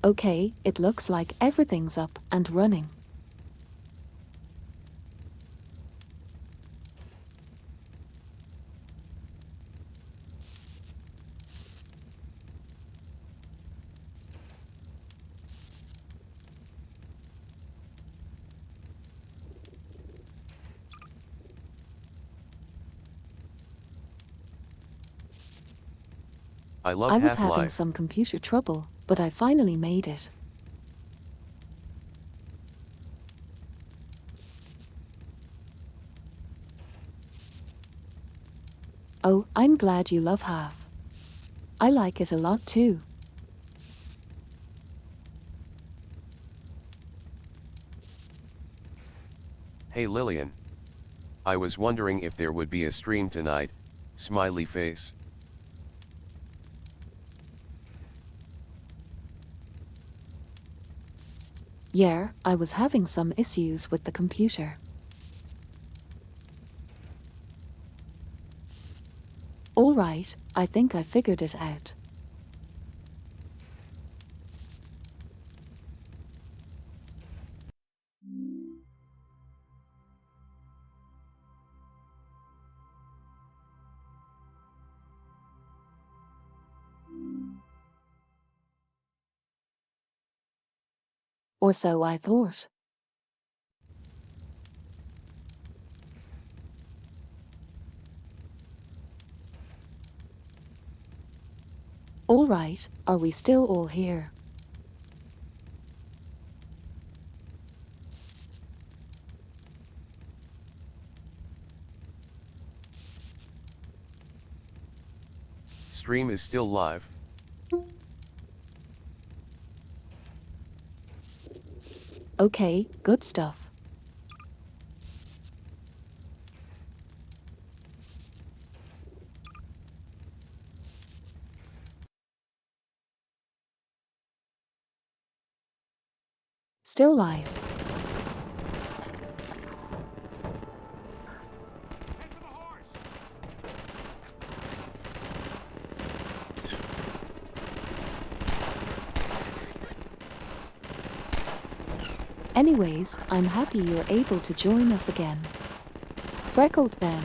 Okay, it looks like everything's up and running. I love I was having Half-Life. some computer trouble, but I finally made it. Oh, I'm glad you love Half. I like it a lot too. Hey Lillian. I was wondering if there would be a stream tonight, smiley face. Yeah, I was having some issues with the computer. All right, I think I figured it out. Or so I thought. All right, are we still all here? Stream is still live. Okay, good stuff. Still live. Anyways, I'm happy you're able to join us again. Freckled then.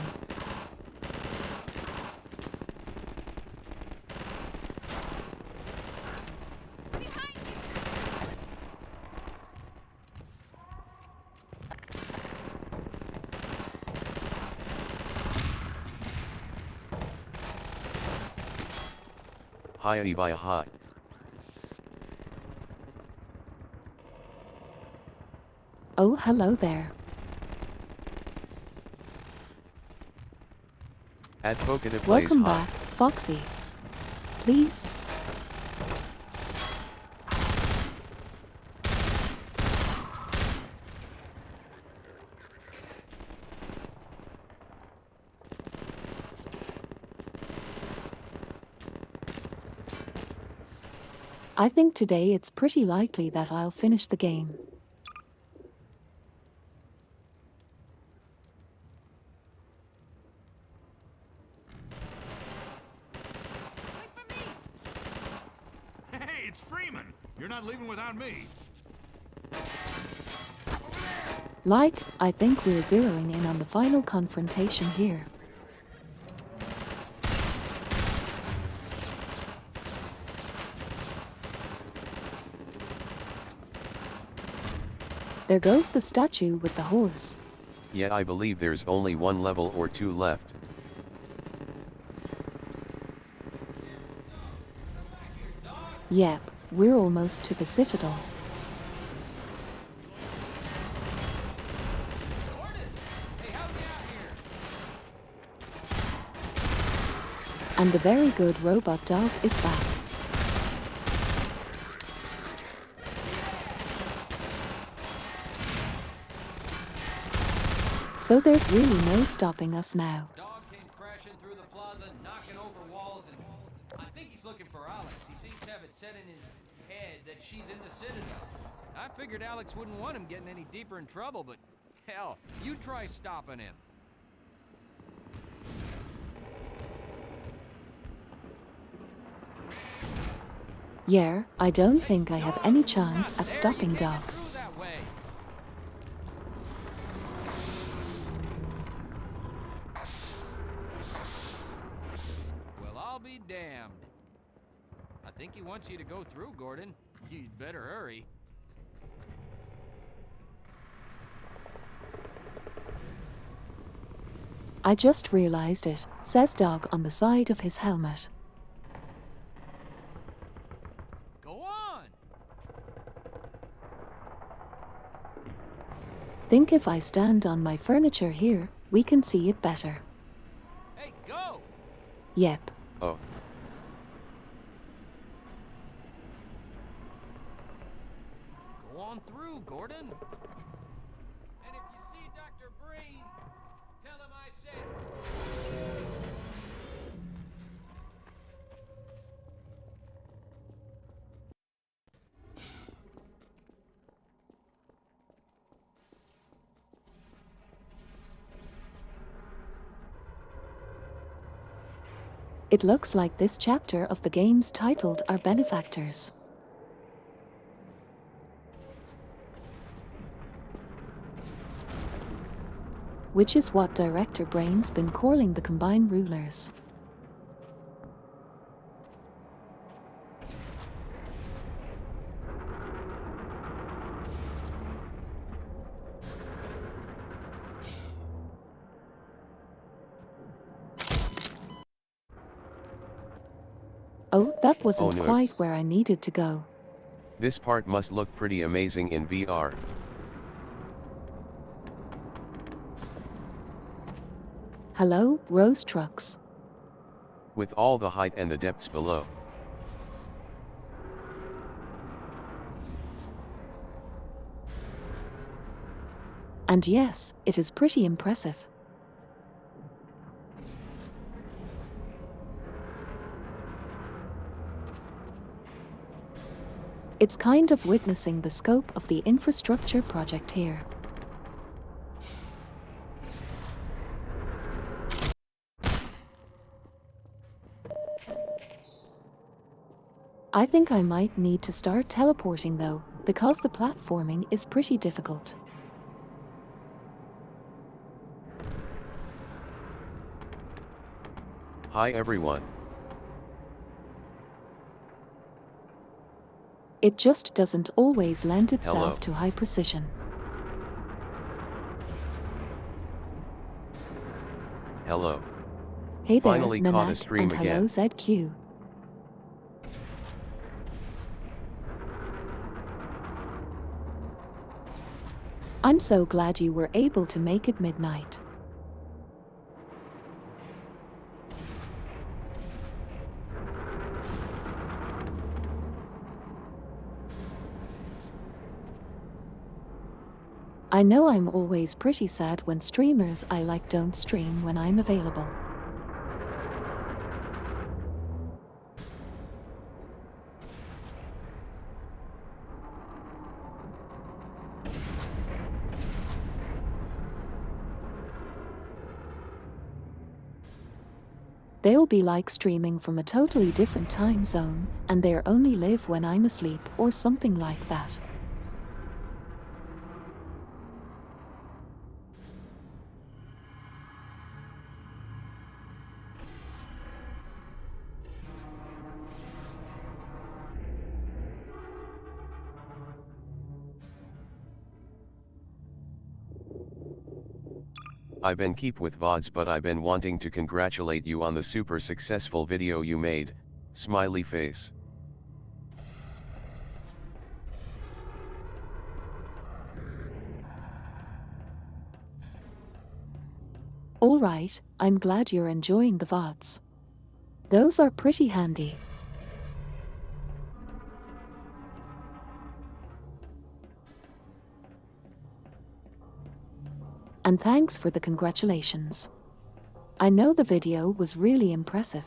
Hiya by hot. Oh, hello there. Advocate plays Welcome hot. back, Foxy. Please? I think today it's pretty likely that I'll finish the game. Hey, it's Freeman! You're not leaving without me. Like, I think we're zeroing in on the final confrontation here. There goes the statue with the horse. Yeah, I believe there's only one level or two left. Yep, we're almost to the citadel. And the very good robot dog is back. So there's really no stopping us now. Dog came crashing through the plaza, knocking over walls, and I think he's looking for Alex. He seems to have it set in his head that she's in the Citadel. I figured Alex wouldn't want him getting any deeper in trouble, but hell, you try stopping him. Yeah, I don't think I have any chance at There, stopping you can't Dog. get through that way. Well, I'll be damned. I think he wants you to go through, Gordon. You'd better hurry. I just realized it, says Dog on the side of his helmet. Go on! Think if I stand on my furniture here, we can see it better. Hey, go! Yep. Oh, Go on through, Gordon. And if you see Dr. Breen, tell him I said... It looks like this chapter of the game's titled Our Benefactors. Which is what Director Brain's been calling the Combined Rulers. Oh, that wasn't no. quite where I needed to go. this part must look pretty amazing in VR. Hello, Rose Trucks. With all the height and the depths below. And yes, it is pretty impressive. It's kind of witnessing the scope of the infrastructure project here. I think I might need to start teleporting though, because the platforming is pretty difficult. Hi everyone. It just doesn't always lend itself Hello. to high precision. Hello. Hey there, Finally caught a Nanette, stream and hello again. ZQ. I'm so glad you were able to make it midnight. I know I'm always pretty sad when streamers I like don't stream when I'm available. They'll be like streaming from a totally different time zone, and they only live when I'm asleep or something like that. I've been keep with VODs, but I've been wanting to congratulate you on the super successful video you made, smiley face. Alright, I'm glad you're enjoying the VODs. Those are pretty handy. And thanks for the congratulations. I know the video was really impressive.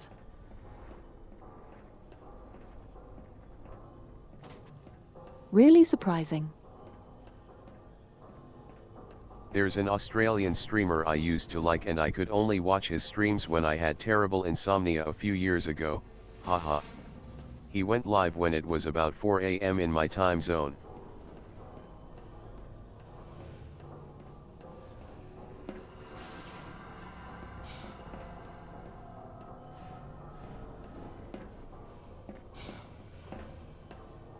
Really surprising. There's an Australian streamer I used to like, and I could only watch his streams when I had terrible insomnia a few years ago, haha. He went live when it was about 4 a.m. in my time zone.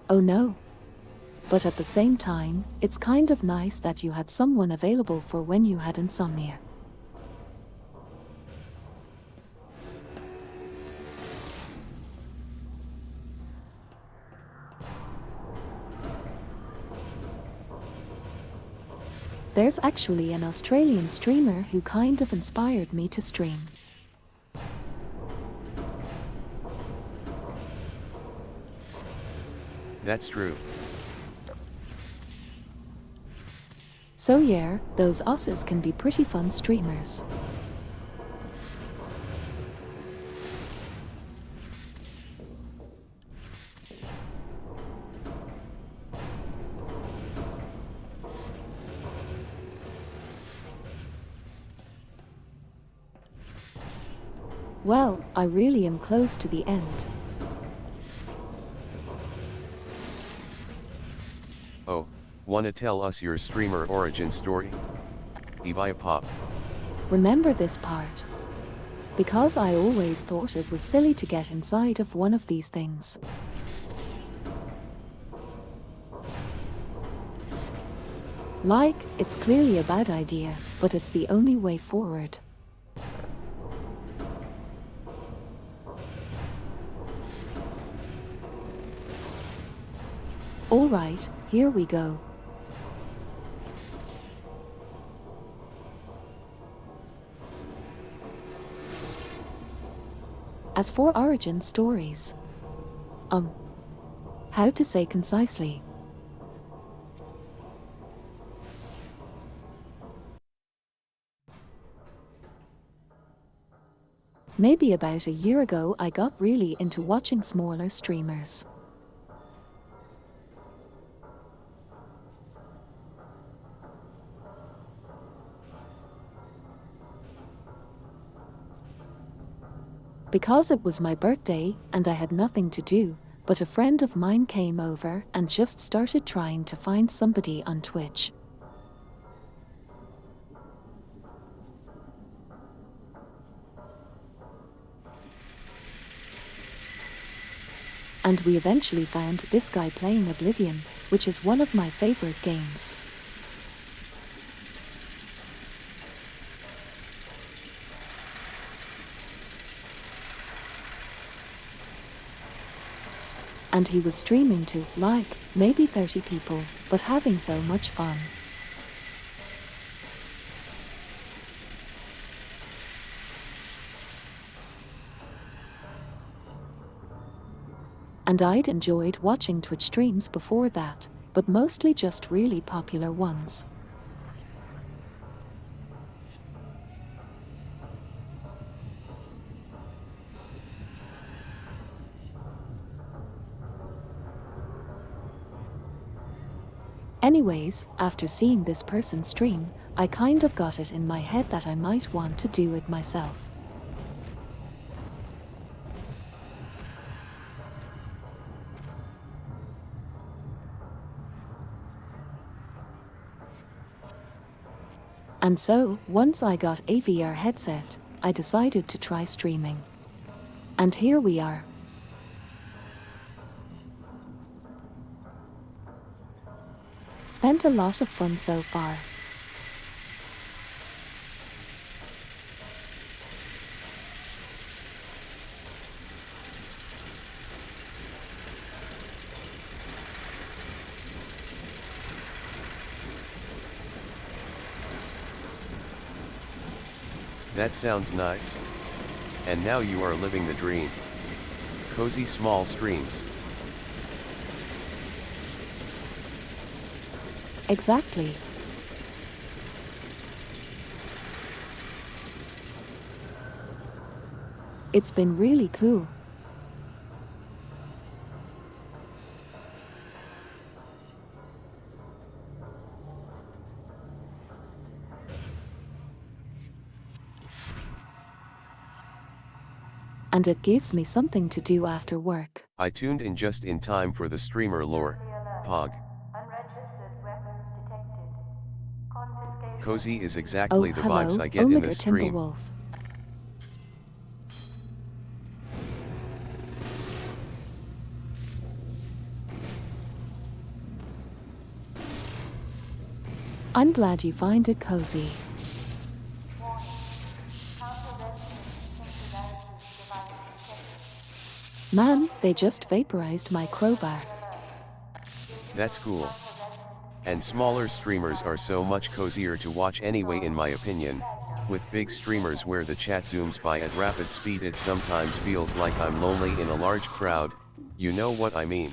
Oh no. But at the same time, it's kind of nice that you had someone available for when you had insomnia. There's actually an Australian streamer who kind of inspired me to stream. That's true. So yeah, those Aussies can be pretty fun streamers. Well, I really am close to the end. Oh, wanna tell us your streamer origin story? Ibaya Pop. Remember this part. Because I always thought it was silly to get inside of one of these things. Like, it's clearly a bad idea, but it's the only way forward. Alright, here we go. As for origin stories, how to say concisely? Maybe about a year ago I got really into watching smaller streamers. Because it was my birthday and I had nothing to do, but a friend of mine came over and just started trying to find somebody on Twitch. And we eventually found this guy playing Oblivion, which is one of my favorite games. And he was streaming to, like, maybe 30 people, but having so much fun. And I'd enjoyed watching Twitch streams before that, but mostly just really popular ones. Anyways, after seeing this person stream, I kind of got it in my head that I might want to do it myself. And so, once I got a VR headset, I decided to try streaming. And here we are. Spent a lot of fun so far. That sounds nice. And now you are living the dream. Cozy small streams. Exactly. It's been really cool. and it gives me something to do after work. I tuned in just in time for the streamer lore. Pog. Unregistered weapons detected. Confiscation. Cozy is Oh, exactly the hello, vibes I get in Omega this stream. Timberwolf. I'm glad you find it cozy. Warning. Counter-resonance synchronizes device detected. Man, they just vaporized my crowbar. That's cool. And smaller streamers are so much cozier to watch anyway, in my opinion. With big streamers where the chat zooms by at rapid speed, it sometimes feels like I'm lonely in a large crowd, you know what I mean.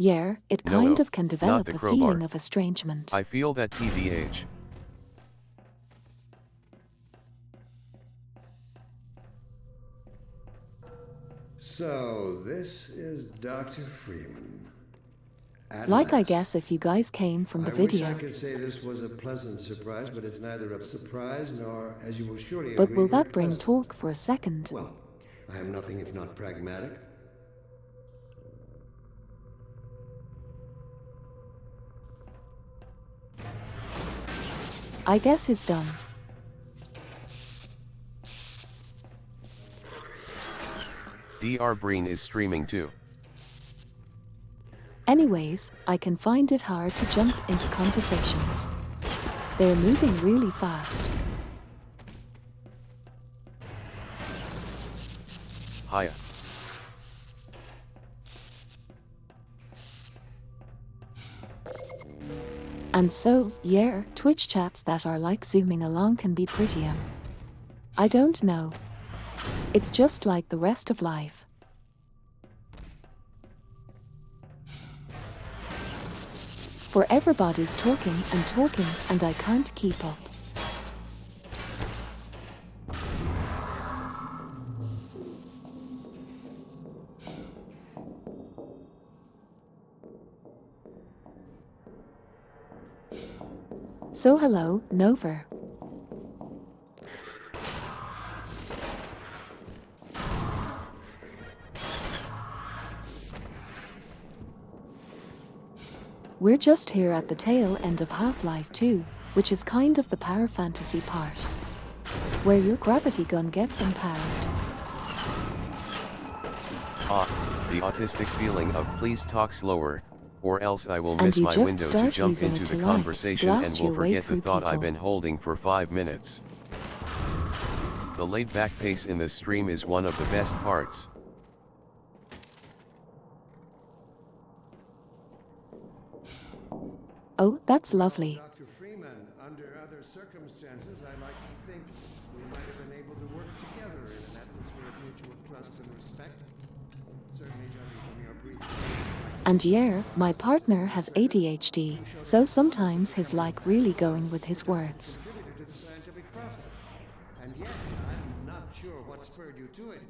Yeah, it No, kind no, of can not develop the a crowbar. feeling of estrangement. I feel that TBH. So, this is Dr. Freeman. At Like I last. guess if you guys came from the I video. wish I could say this was a pleasant surprise, but it's neither a surprise nor, as you will surely But agree, will very that bring pleasant. talk for a second? Well, I am nothing if not pragmatic. I guess he's done. Dr. Breen is streaming too. Anyways, I can find it hard to jump into conversations. They're moving really fast. Hiya. And so, yeah, Twitch chats that are like zooming along can be pretty I don't know. It's just like the rest of life. For everybody's talking, and I can't keep up. So hello, Nova. We're just here at the tail end of Half-Life 2, which is kind of the power fantasy part, where your gravity gun gets empowered. The autistic feeling of please talk slower, or else I will And miss you my just window to start jump using into it the to like conversation and blast will your way forget the through thought I've people. been holding for 5 minutes. The laid-back pace in this stream is one of the best parts. Oh, that's lovely. Dr. Freeman, under other circumstances, I like to think we might have been able to work together in an atmosphere of mutual trust and respect. Certainly, judging from your brief... And yeah, my partner has ADHD, so sometimes he's like really going with his words. contributor to the scientific process. And yet, I'm not sure what spurred you to it.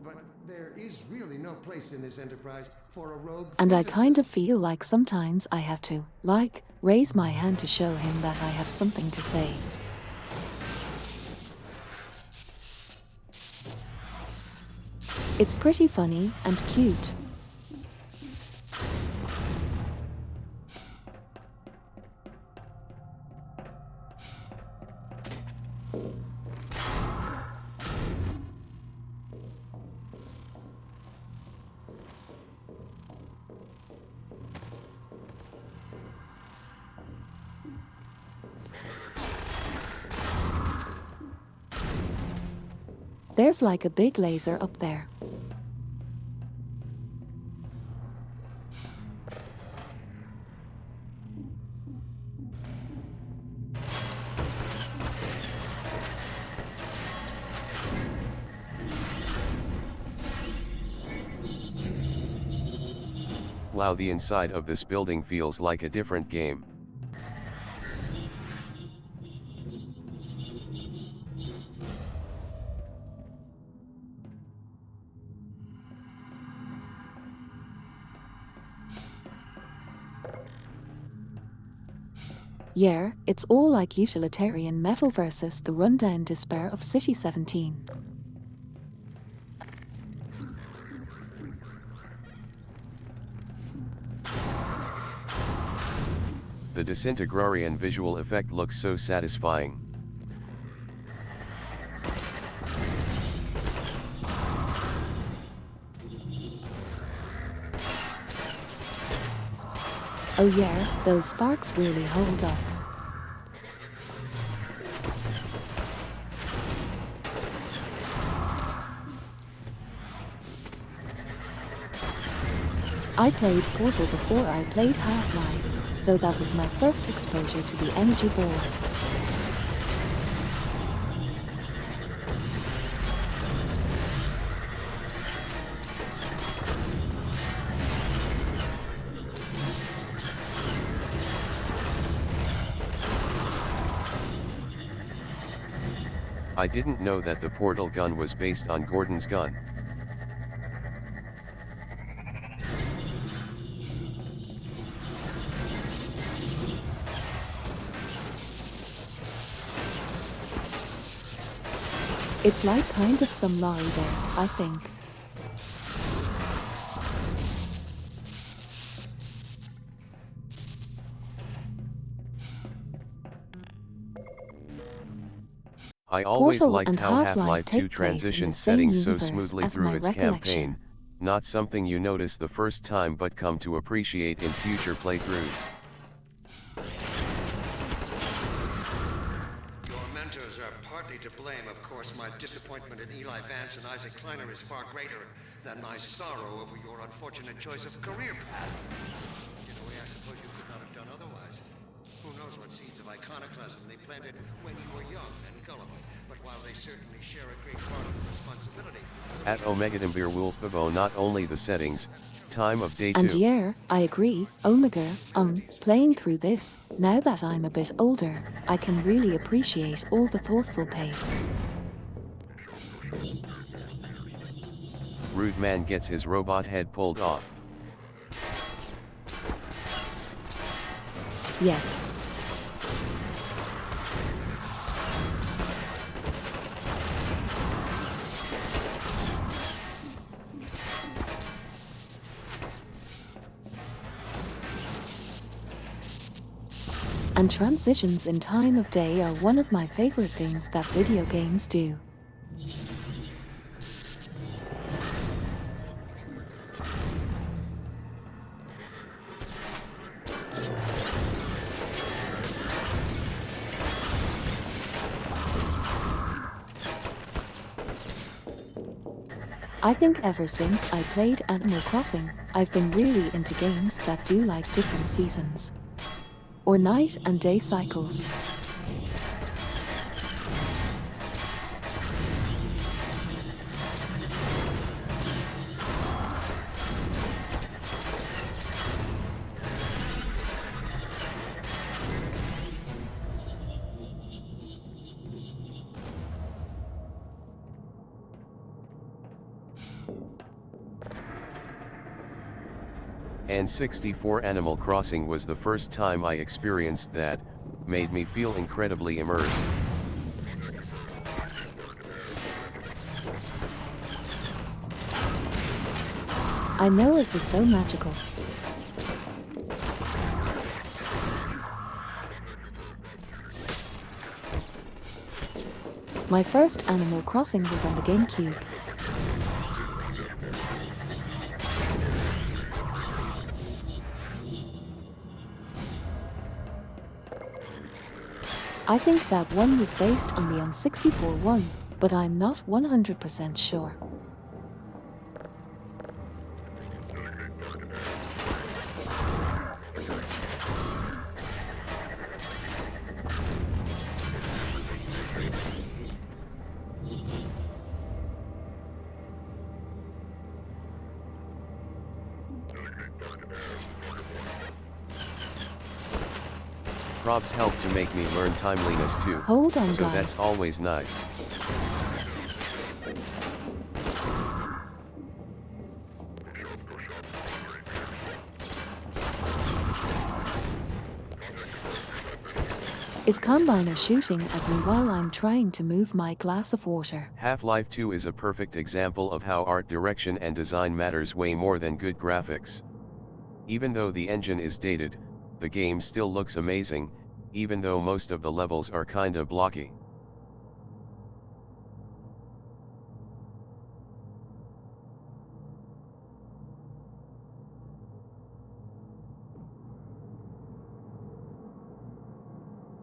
But there is really no place in this enterprise for a rogue And I physicist. kind of feel like sometimes I have to, like, raise my hand to show him that I have something to say. It's pretty funny and cute. There's like a big laser up there. Wow, the inside of this building feels like a different game. Yeah, it's all like utilitarian metal versus the rundown despair of City 17. The disintegrarian visual effect looks so satisfying. Oh yeah, those sparks really hold up. I played Portal before I played Half-Life, so that was my first exposure to the energy balls. I didn't know that the portal gun was based on Gordon's gun. It's like kind of some lorry there, I think. I always Portal liked and how Half-Life Half-Life 2 take place in transitioned the same settings so universe smoothly as through my its recollection. campaign, not something you notice the first time but come to appreciate in future playthroughs. Your mentors are partly to blame, of course. My disappointment in Eli Vance and Isaac Kleiner is far greater than my sorrow over your unfortunate choice of career path. In a way, I suppose you could not have done otherwise. Who knows what seeds of iconoclasm they planted when you were young and gullible. But while they certainly share a great part of the responsibility... At Omegadambir Wolfabo not only the settings, time of day And too. yeah, I agree, Omega, playing through this, now that I'm a bit older, I can really appreciate all the thoughtful pace. Rude man gets his robot head pulled off. Yeah. And transitions in time of day are one of my favorite things that video games do. I think ever since I played Animal Crossing, I've been really into games that do like different seasons. Or night and day cycles. And 64 Animal Crossing was the first time I experienced that, made me feel incredibly immersed. I know it was so magical. My first Animal Crossing was on the GameCube. I think that one was based on the N64 one, but I'm not 100% sure. Probs help to make me learn timeliness too, Hold on, so guys. that's always nice. Is Combiner shooting at me while I'm trying to move my glass of water? Half-Life 2 is a perfect example of how art direction and design matters way more than good graphics. Even though the engine is dated, the game still looks amazing, even though most of the levels are kinda blocky.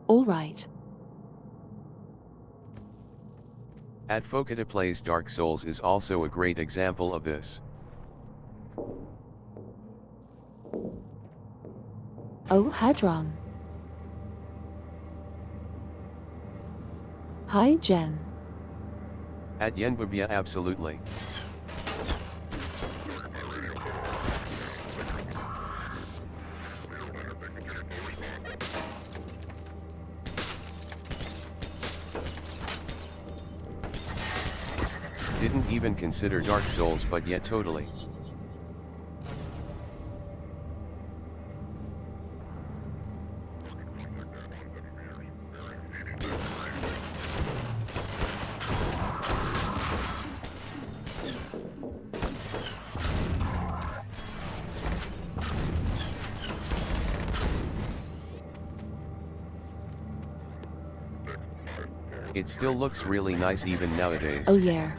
All right. Adfocata Plays Dark Souls is also a great example of this. Oh, Hadron. Hi, Jen. At Yenbubia absolutely. Didn't even consider Dark Souls but yet totally. It still looks really nice even nowadays. Oh yeah.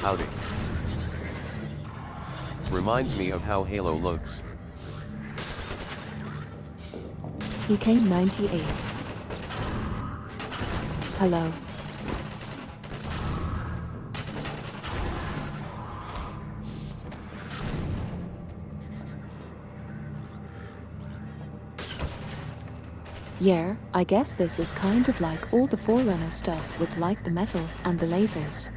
Howdy. Reminds me of how Halo looks. He came 98. Hello. Yeah, I guess this is kind of like all the Forerunner stuff with like the metal and the lasers.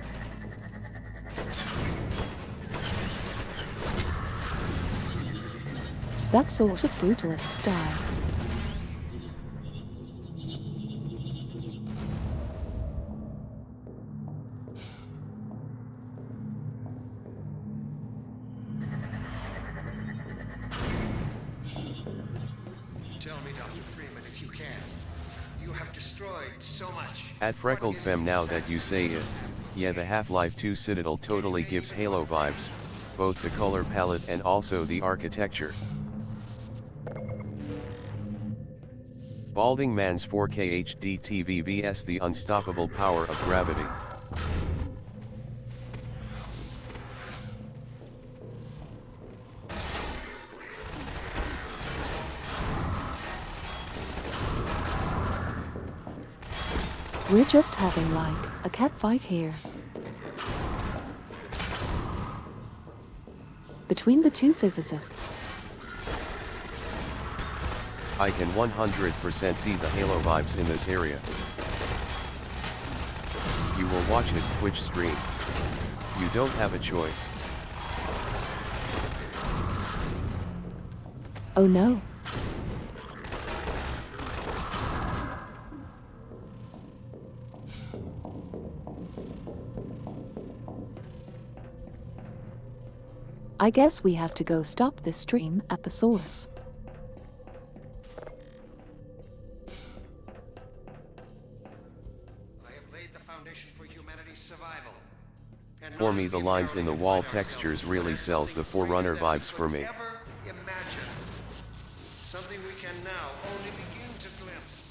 That sort of brutalist style. Tell me, Dr. Freeman, if you can. You have destroyed so much. At Freckled Femme, now that you say it, yeah, the Half-Life 2 Citadel totally gives Halo vibes, both the color palette and also the architecture. Balding Man's 4K HD TV vs the unstoppable power of gravity. We're just having like a cat fight here. Between the two physicists. I can 100% see the Halo vibes in this area. You will watch his Twitch stream. You don't have a choice. Oh no. I guess we have to go stop this stream at the source. I have laid the foundation for humanity's survival. And For not me, as the we lines in the apparently wall find ourselves, textures but really as sells the something Forerunner greater than we vibes for could me. ever imagine. Something we can now only begin to glimpse.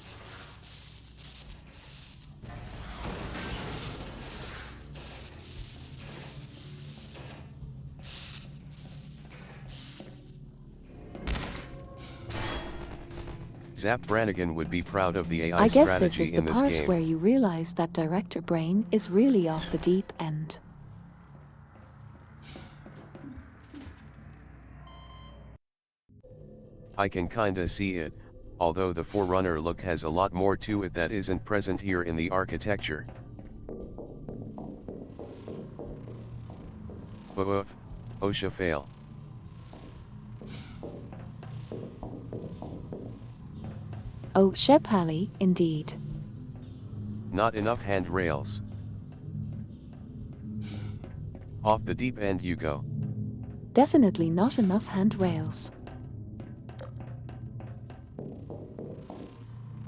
Zap Brannigan would be proud of the AI I guess this strategy is the in this part game. where you realize that director brain is really off the deep end. I can kinda see it, although the Forerunner look has a lot more to it that isn't present here in the architecture. Oof, OSHA fail. Oh, Shep Halley, indeed. Not enough handrails. Off the deep end you go. Definitely not enough handrails.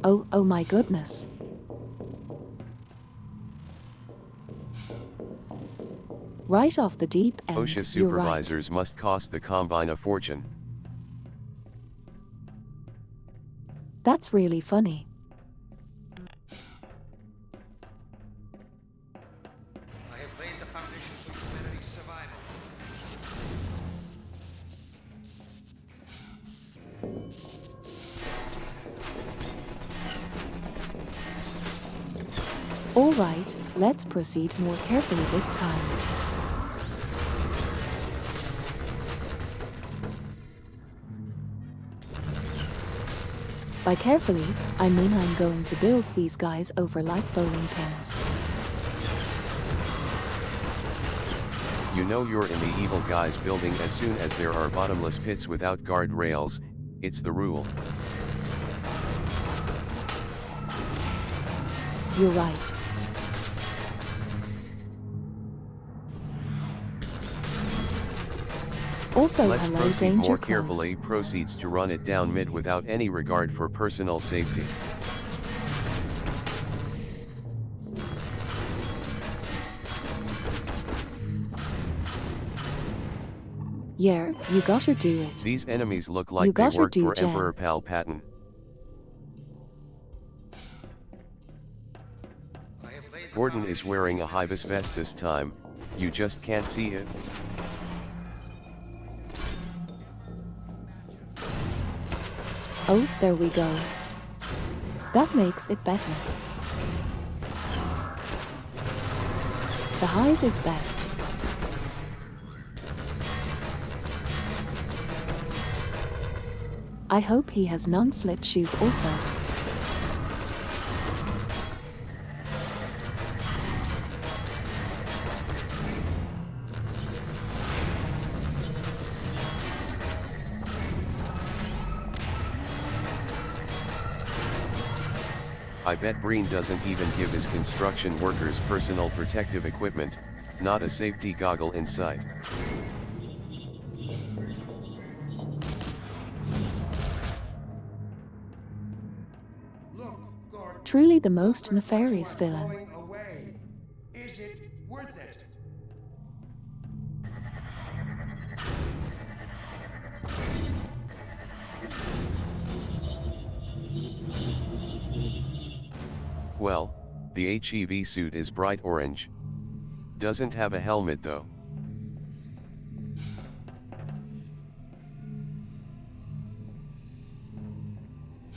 Oh my goodness. Right off the deep end, OSHA you're right. supervisors must cost the Combine a fortune. That's really funny. I have laid the foundation for humanity's survival. All right, let's proceed more carefully this time. By carefully, I mean I'm going to build these guys over like bowling pins. You know you're in the evil guys building as soon as there are bottomless pits without guardrails. It's the rule. You're right. Also, Let's hello, proceed danger more close. carefully. Proceeds to run it down mid without any regard for personal safety. Yeah, you gotta do it. These enemies look You like they gotta worked do, for Jen. Emperor Palpatine. I have laid the Gordon is foundation wearing for a high vis vest this time. You just can't see it. Oh, there we go. That makes it better. The hive is best. I hope he has non-slip shoes also. I bet Breen doesn't even give his construction workers personal protective equipment, not a safety goggle in sight. Look, Gordon. Truly the most nefarious villain. Going away. Is it worth it? Well, the HEV suit is bright orange. Doesn't have a helmet though.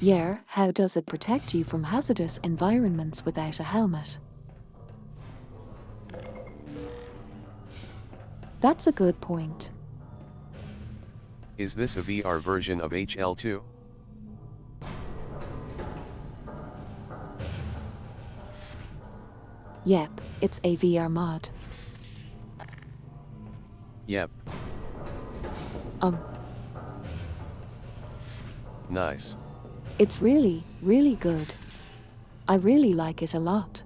Yeah, how does it protect you from hazardous environments without a helmet? That's a good point. Is this a VR version of HL2? Yep, it's a VR mod. Yep, nice. It's really, really good. I really like it a lot.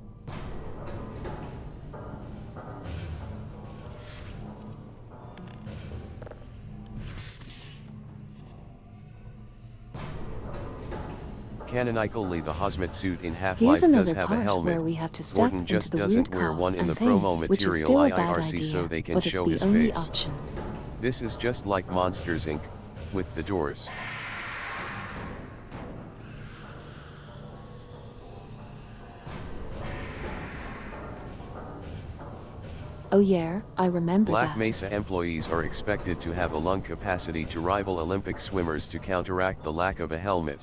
Canonically the hazmat suit in Here's Half-Life does another have a part helmet. where we have to step Gordon into just the doesn't weird wear cough one in and the thing, promo which is material still a bad IRC idea, so they can but it's show the his only face. option. This is just like Monsters Inc. with the doors. Oh yeah, I remember Black that. Mesa employees are expected to have a lung capacity to rival Olympic swimmers to counteract the lack of a helmet.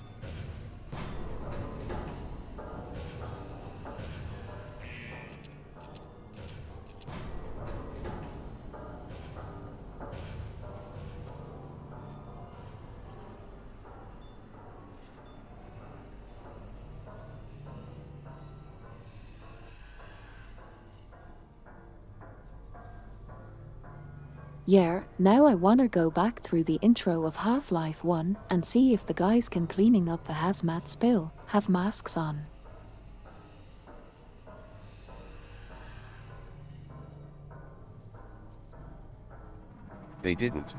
Yeah, now I wanna go back through the intro of Half-Life 1 and see if the guys can cleaning up the hazmat spill have masks on. They didn't.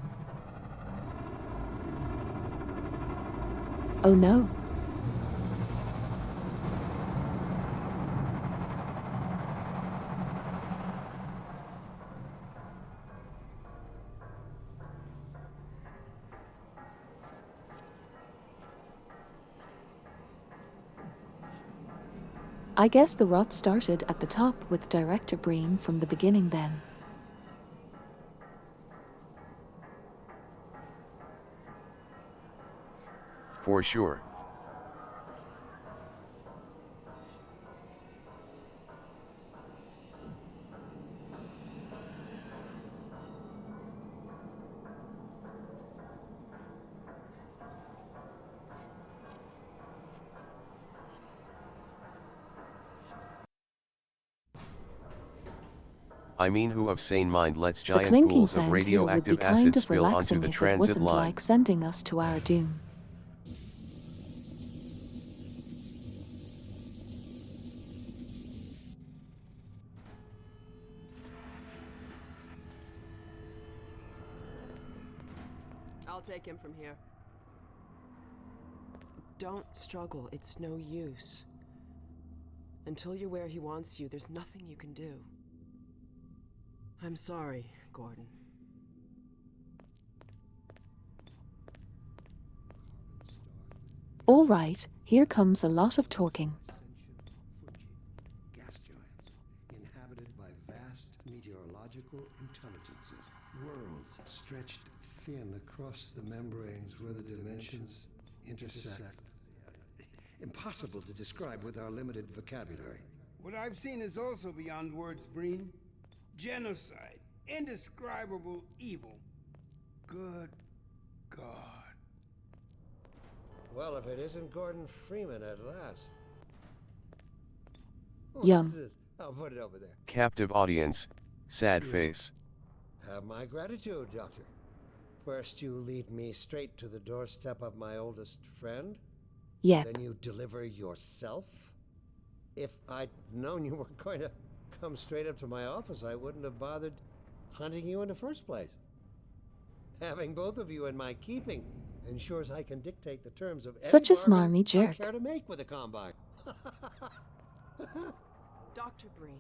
Oh no. I guess the rot started at the top with Director Breen from the beginning then. For sure. I mean, who of sane mind lets The giant clinking pools of sound here would be radioactive kind acid of spill onto relaxing the if it transit wasn't line? like sending us to our doom. I'll take him from here. Don't struggle, it's no use. Until you're where he wants you, there's nothing you can do. I'm sorry, Gordon. All right, here comes a lot of talking. Gas giants, inhabited by vast meteorological intelligences, worlds stretched thin across the membranes where the dimensions intersect. Impossible to describe with our limited vocabulary. What I've seen is also beyond words, Breen. Genocide, indescribable evil. Good God. Well, if it isn't Gordon Freeman at last. Yum. What's this? I'll put it over there. Captive audience, sad face. Have my gratitude, Doctor. First you lead me straight to the doorstep of my oldest friend. Yep. Then you deliver yourself. If I'd known you were going to come straight up to my office, I wouldn't have bothered hunting you in the first place. Having both of you in my keeping ensures I can dictate the terms of Such a any bargain smarmy I jerk. care to make with a Combine. Dr. Breen.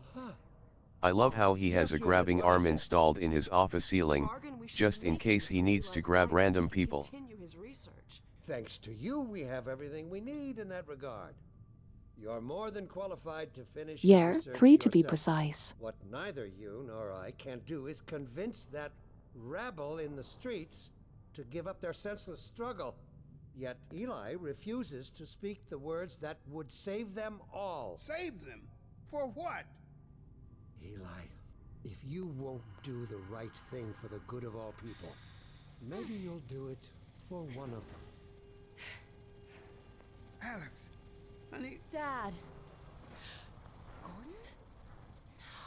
I love how he has a grabbing arm installed in his office ceiling, just in case he needs to grab random people. Continue his research. Thanks to you, we have everything we need in that regard. You're more than qualified to finish Yeah, his research 3 to be yourself. precise. What neither you nor I can do is convince that rabble in the streets to give up their senseless struggle. Yet Eli refuses to speak the words that would save them all. Save them? For what? Eli, if you won't do the right thing for the good of all people, maybe you'll do it for one of them. Alex, honey, Dad. Gordon?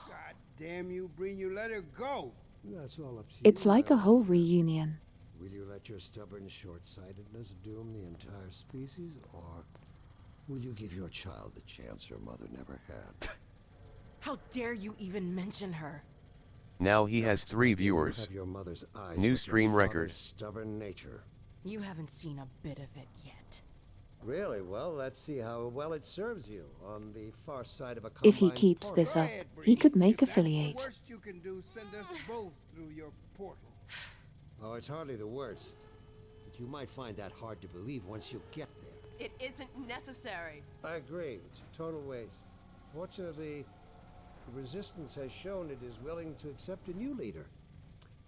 God damn you, Breen, you let her go. That's all up to you. It's like a Alex. whole reunion. Will you let your stubborn short-sightedness doom the entire species, or will you give your child the chance her mother never had? How dare you even mention her? Now he has 3 You viewers. have your mother's eyes, New but your stream father's record. Stubborn nature. You haven't seen a bit of it yet. Really? Well, let's see how well it serves you on the far side of a If he combined keeps portal. this Go up, ahead, he Breen. could make If affiliate. That's the worst you can do, send us both through your portal. Oh, it's hardly the worst. But you might find that hard to believe once you get there. It isn't necessary. I agree. It's a total waste. Fortunately, the Resistance has shown it is willing to accept a new leader.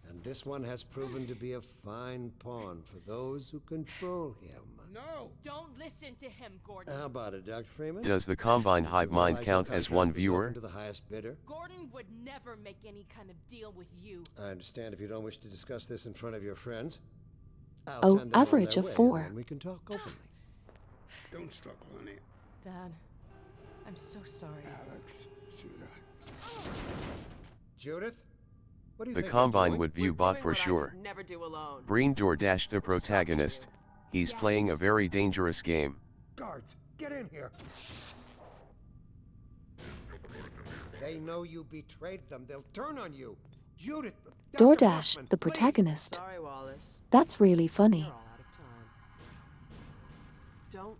And this one has proven to be a fine pawn for those who control him. No! Don't listen to him, Gordon. How about it, Dr. Freeman? Does the Combine Did you hive mind realize your count as contract 1 was viewer? open to the highest bidder? Gordon would never make any kind of deal with you. I understand if you don't wish to discuss this in front of your friends. I'll Oh, send them on average their of way, 4. and then we can talk openly. Don't struggle, honey. Dad, I'm so sorry. Alex, sweetheart. Judith, what do you The think? Combine would view bot for sure. Never do alone. Breen DoorDash the protagonist. He's playing a very dangerous game. Guards, get in here. They know you betrayed them. They'll turn on you. Judith, Dr. DoorDash, Mossman, the please. protagonist. Sorry, Wallace. That's really funny. You're all out of time. Don't.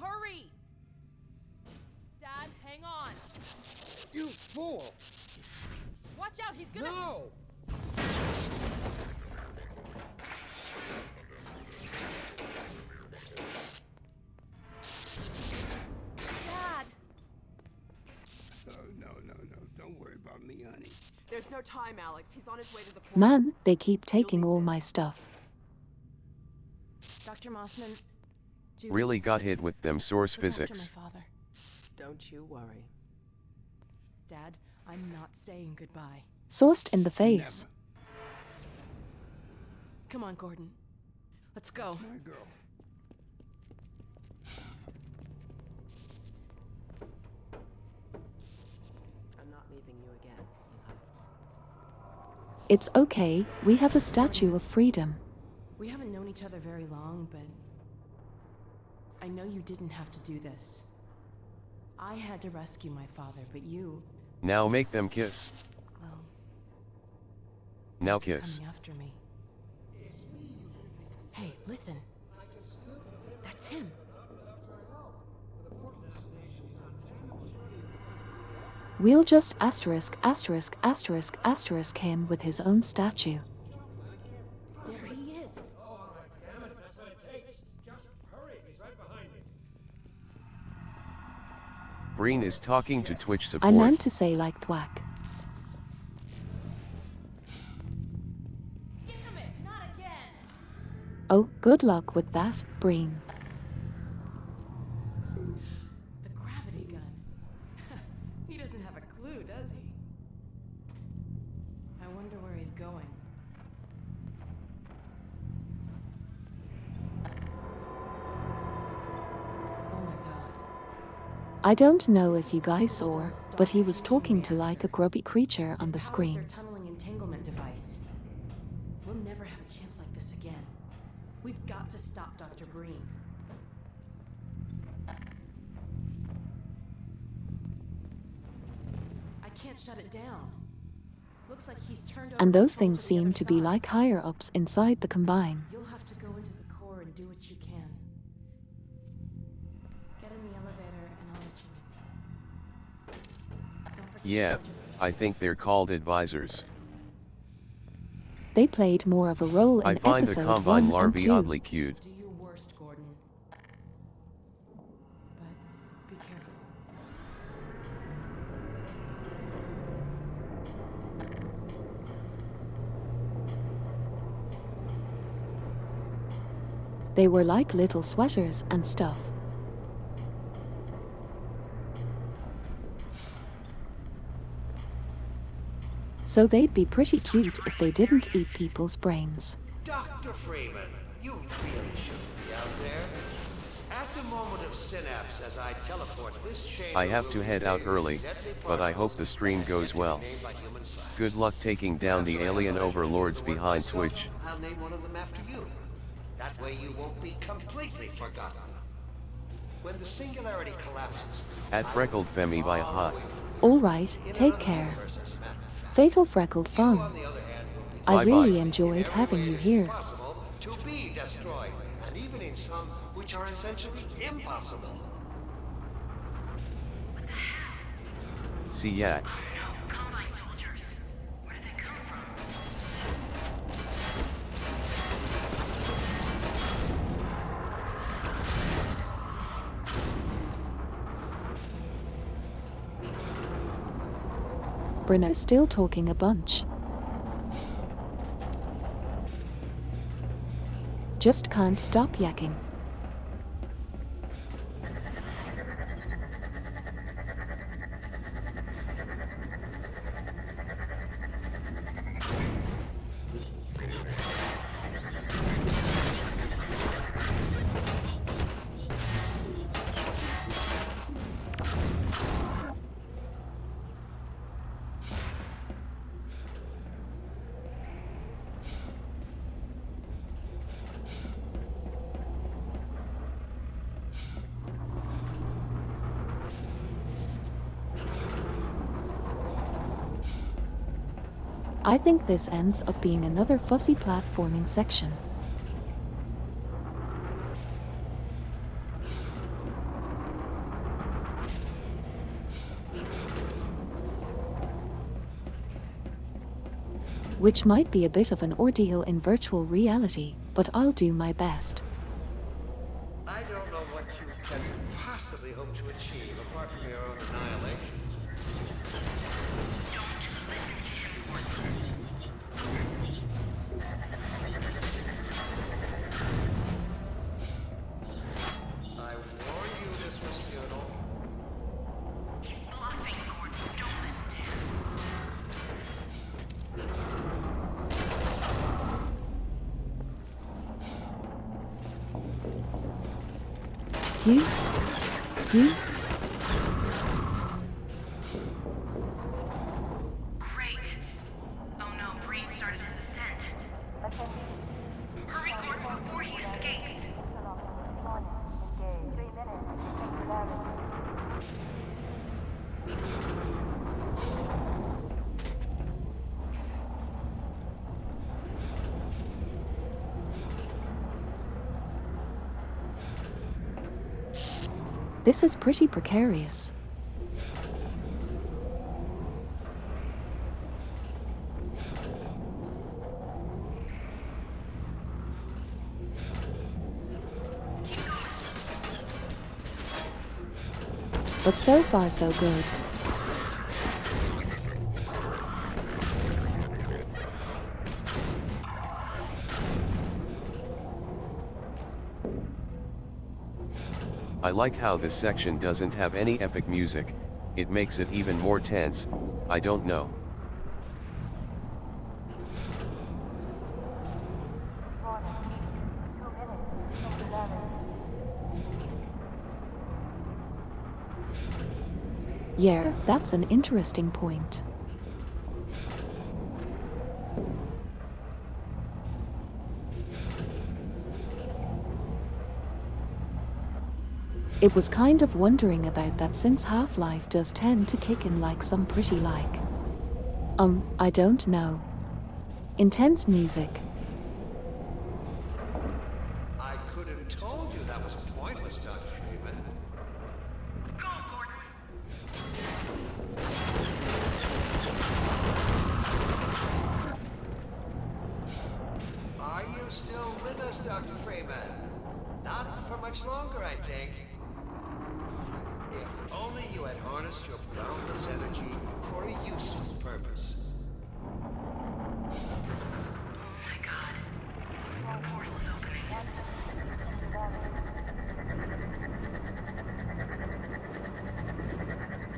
Hurry! Dad, hang on. You fool! Watch out, he's gonna... No! Dad! Oh, no. Don't worry about me, honey. There's no time, Alex. He's on his way to the port. Man, they keep taking all my stuff. Dr. Mossman... Really got hit with them source Look after physics. my father. Don't you worry. Dad, I'm not saying goodbye. Sourced in the face. Come on, Gordon. Let's go. My girl. I'm not leaving you again, Eli. It's okay, we have a statue of freedom. We haven't known each other very long, but... I know you didn't have to do this. I had to rescue my father, but you... Now make them kiss. Well... Now thanks for kiss. coming after me. Hey, listen. That's him. We'll just **** him with his own statue. There he is. Damn it, that's what it takes. Just hurry, he's right behind me. Breen is talking to Twitch I support. meant to say like thwack. Damn it, not again. Oh, good luck with that, Breen. The gravity gun. He doesn't have a clue, does he? I wonder where he's going. Oh my god. I don't know if you guys saw, but he was talking to like a grubby creature on the Powers screen. their tunneling entanglement device. We'll never have a chance like this again. We've got to stop Dr. Breen. I can't shut it down. Looks like he's turned over And those control things to the other seem to be side. like higher ups inside the Combine. You'll have to go into the core and do what you can. Get in the elevator and I'll let you in. Don't forget to Yeah, charge up your I think they're called advisors. They played more of a role in I find the episode Combine 1 and larvae 2. oddly cute. Do your worst, Gordon. But be careful. They were like little sweaters and stuff. So they'd be pretty cute if they didn't eat people's brains. Dr. Freeman, you really shouldn't be out there. At the moment of synapse, as I teleport this chamber, I have to head out early, but I hope the stream goes well. Good luck taking down the alien overlords behind Twitch. I'll name one of them after you. That way you won't be completely forgotten. When the singularity collapses, At Freckled Femi by Hot. Alright, take care. Fatal Freckled Fawn. on the other hand, will be I Bye-bye. really enjoyed having you here. possible to be destroyed, and even in some which are essentially impossible. See ya. Combine soldiers. Where did they come from? Bruno's still talking a bunch. Just can't stop yakking. I think this ends up being another fussy platforming section. Which might be a bit of an ordeal in virtual reality, but I'll do my best. I don't know what you can possibly hope to achieve apart from your own annihilation. I warned you this was futile. He's bluffing, Gordon. Don't listen to him. You? Great. Oh no, Breen started his ascent. Hurry, Gordon, before he escapes. This is pretty precarious. But so far so good. I like how this section doesn't have any epic music, it makes it even more tense. I don't know. Yeah, that's an interesting point. It was kind of wondering about that since Half-Life does tend to kick in like some pretty I don't know. Intense music. I could have told you that was pointless, Dr. Freeman. Go, Gordon. Are you still with us, Dr. Freeman? Not for much longer, I think. If only you had harnessed your boundless energy for a useful purpose. Oh my god. The portal's opening.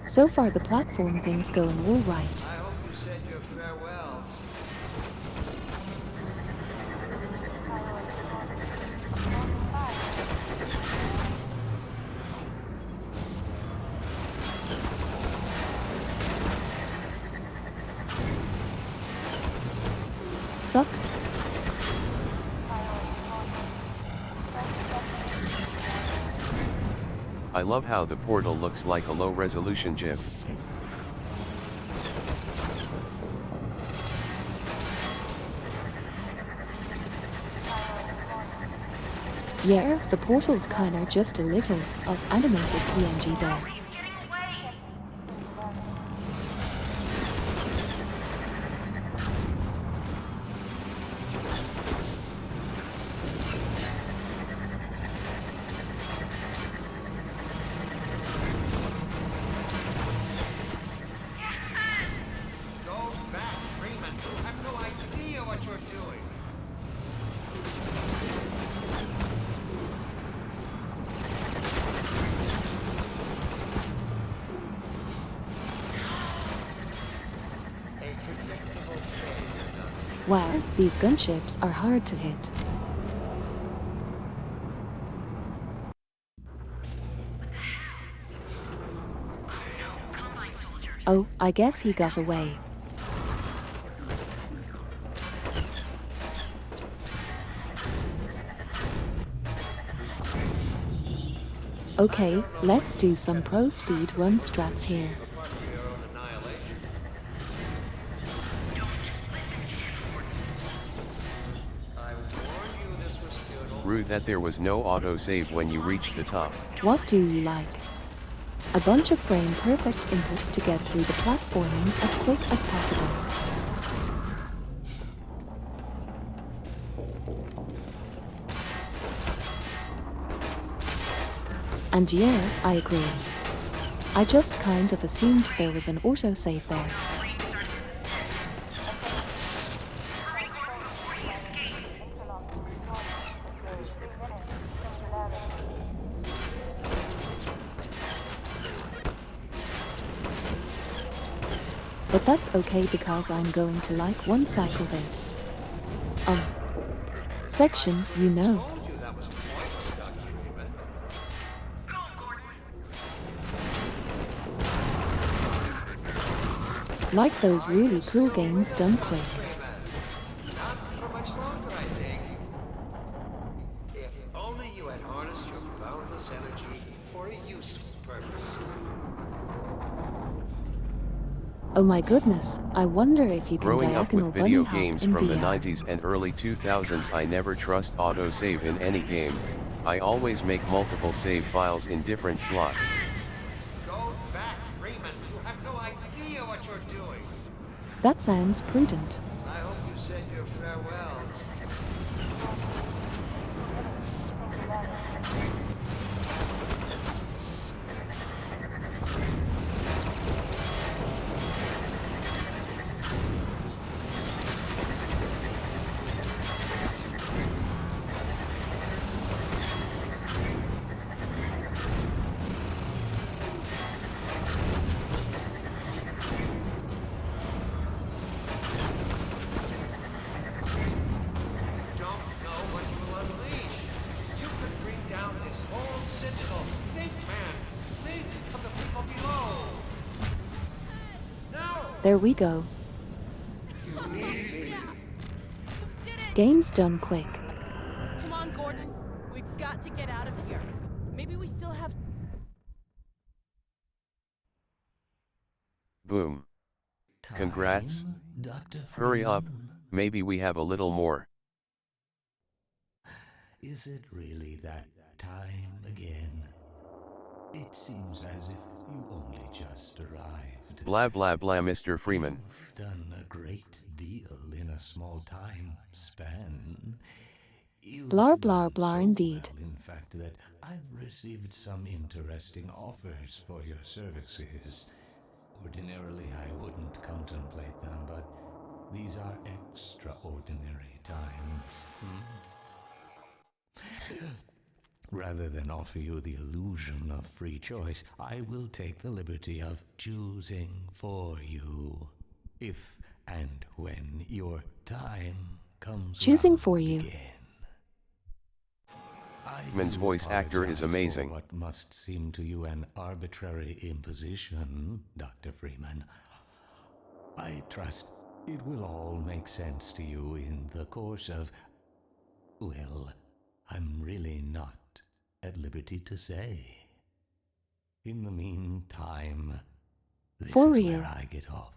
So far the platform thing's going all right. I hope you said your farewells. Suck. I love how the portal looks like a low-resolution GIF. Yeah, the portal's kinda just a little of animated PNG there. He's getting away. Go back, Freeman. You have no idea what you're doing. A predictable failure, Dr. Wow, these gunships are hard to hit. Combine soldiers. Oh, I guess he got away. Okay, let's do some pro speed run strats here. apart from your own annihilation. Don't listen Rude that there was no autosave when you reached the top. What do you like? A bunch of frame-perfect inputs to get through the platforming as quick as possible. And yeah, I agree. I just kind of assumed there was an autosave there. But that's okay because I'm going to like one cycle this section, you know. Like those really cool games done quick. Not for much longer, I think. If only you had harnessed your boundless energy for a useful purpose. Oh my goodness, I wonder if you can Growing up diagonal with video bunny hop games in from the VR. 90s and early 2000s, I never trust autosave in any game. I always make multiple save files in different slots. Go back, Freeman. You have no idea what you're doing. That sounds prudent. I hope you said your farewells. There we go. Game's done quick. Come on, Gordon. We've got to get out of here. Maybe we still have... Boom. Congrats. Hurry up, maybe we have a little more. Is it really that time again? It seems as if you only just arrived. Blah blah blah, Mr. Freeman. You've done a great deal in a small time span. You've Blah blah done blah so indeed. well, in fact, that I've received some interesting offers for your services. Ordinarily, I wouldn't contemplate them, but these are extraordinary times. Rather than offer you the illusion of free choice, I will take the liberty of choosing for you. If and when your time comes Choosing round for you. again. Freeman's voice actor is amazing. What must seem to you an arbitrary imposition, Dr. Freeman. I trust it will all make sense to you in the course of... Well, I'm really not at liberty to say. In the meantime, this For is real. where I get off.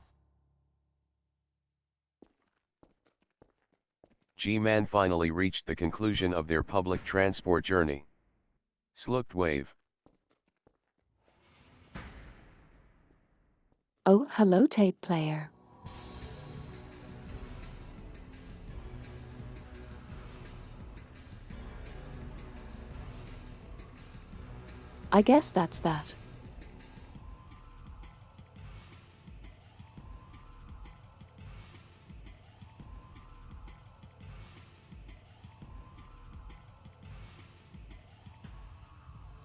G-Man finally reached the conclusion of their public transport journey. Slugged wave. Oh, hello tape player. I guess that's that.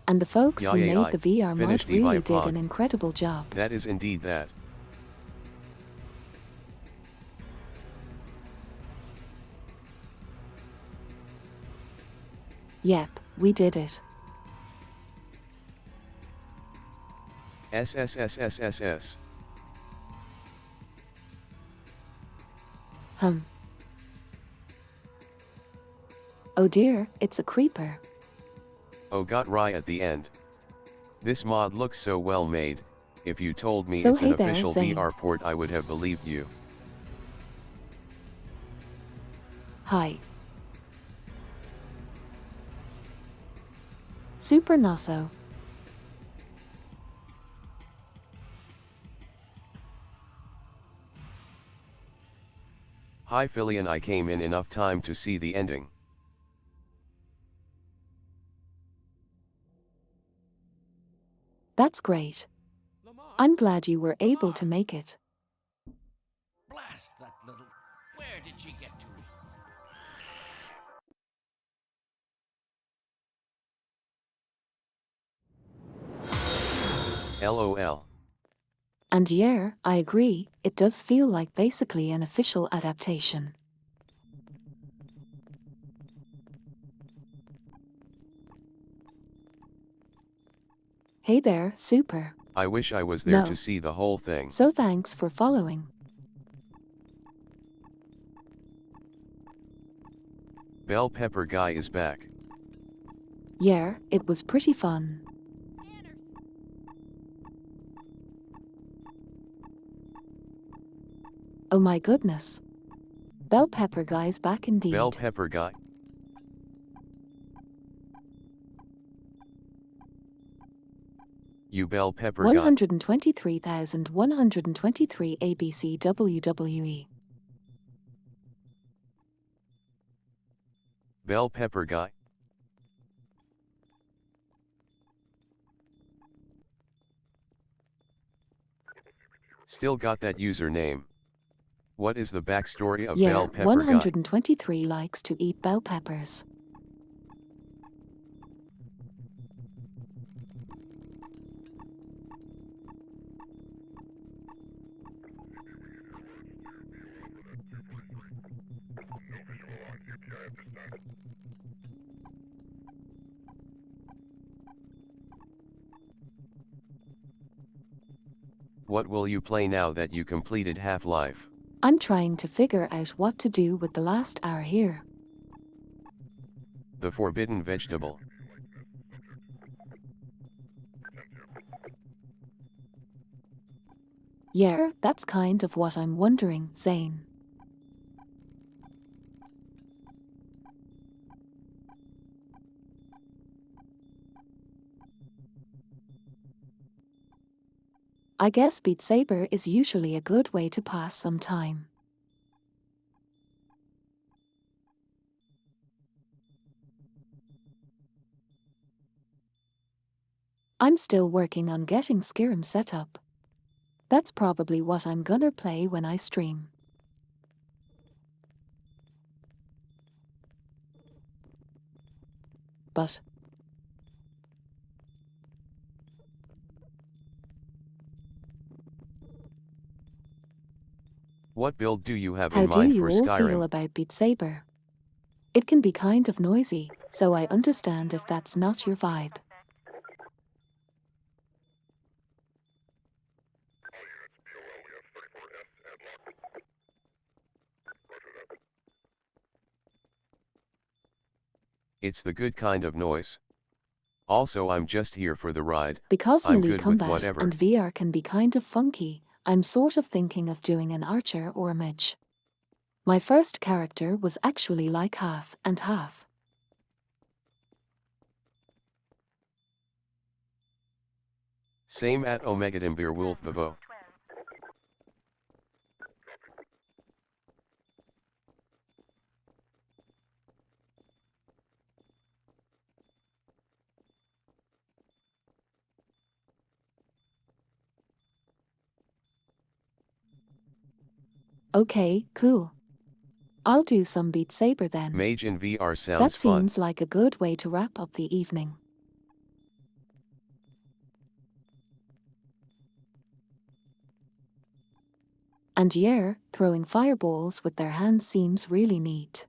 And the folks who made the VR mod Finished really Evi did Pod. an incredible job. That is indeed that. Yep, we did it. SSSSSS. Oh dear, it's a creeper. Oh, got Rye at the end. This mod looks so well made. If you told me So it's an hey there, official Zane. VR port, I would have believed you. Hi. Super Naso. Hi Filian, I came in enough time to see the ending. That's great. I'm glad you were able to make it. Blast that little... Where did she get to? LOL. And yeah, I agree, it does feel like basically an official adaptation. Hey there, Super. I wish I was there No. to see the whole thing. So thanks for following. Bell Pepper Guy is back. Yeah, it was pretty fun. Oh my goodness. Bell Pepper Guy's back indeed. Bell Pepper Guy? You Bell Pepper Guy. 123,123 ABC WWE. Bell Pepper Guy? Still got that username. What is the backstory of Bell Pepper 123 likes to eat bell peppers. What will you play now that you completed Half-Life? I'm trying to figure out what to do with the last hour here. The Forbidden Vegetable. Yeah, that's kind of what I'm wondering, Zane. I guess Beat Saber is usually a good way to pass some time. I'm still working on getting Skyrim set up. That's probably what I'm gonna play when I stream. But What build do you have how in do mind you for all Skyrim? feel about Beat Saber? It can be kind of noisy, so I understand if that's not your vibe. It's the good kind of noise. Also, I'm just here for the ride. Because I'm melee good with combat whatever. and VR can be kind of funky, I'm sort of thinking of doing an archer or a mage. My first character was actually like half and half. Same at Omegadambir Wolf Vivo. Okay, cool. I'll do some Beat Saber then. Mage in VR sounds That fun. seems like a good way to wrap up the evening. And yeah, throwing fireballs with their hands seems really neat.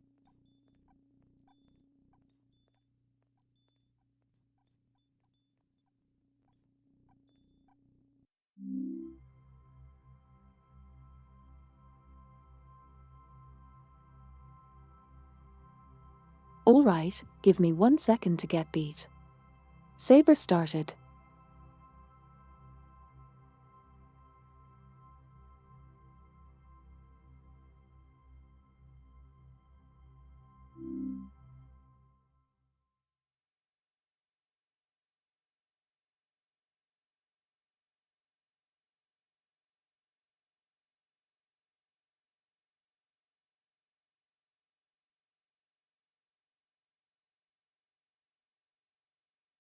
Alright, give me 1 second to get Beat Saber started.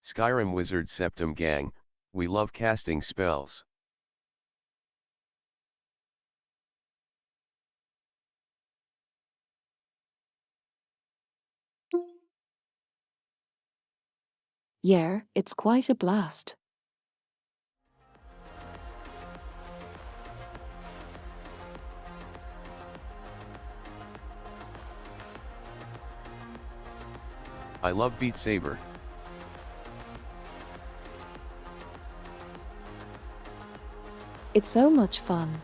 Skyrim Wizard Septum Gang, we love casting spells. Yeah, it's quite a blast. I love beatsaber. It's so much fun.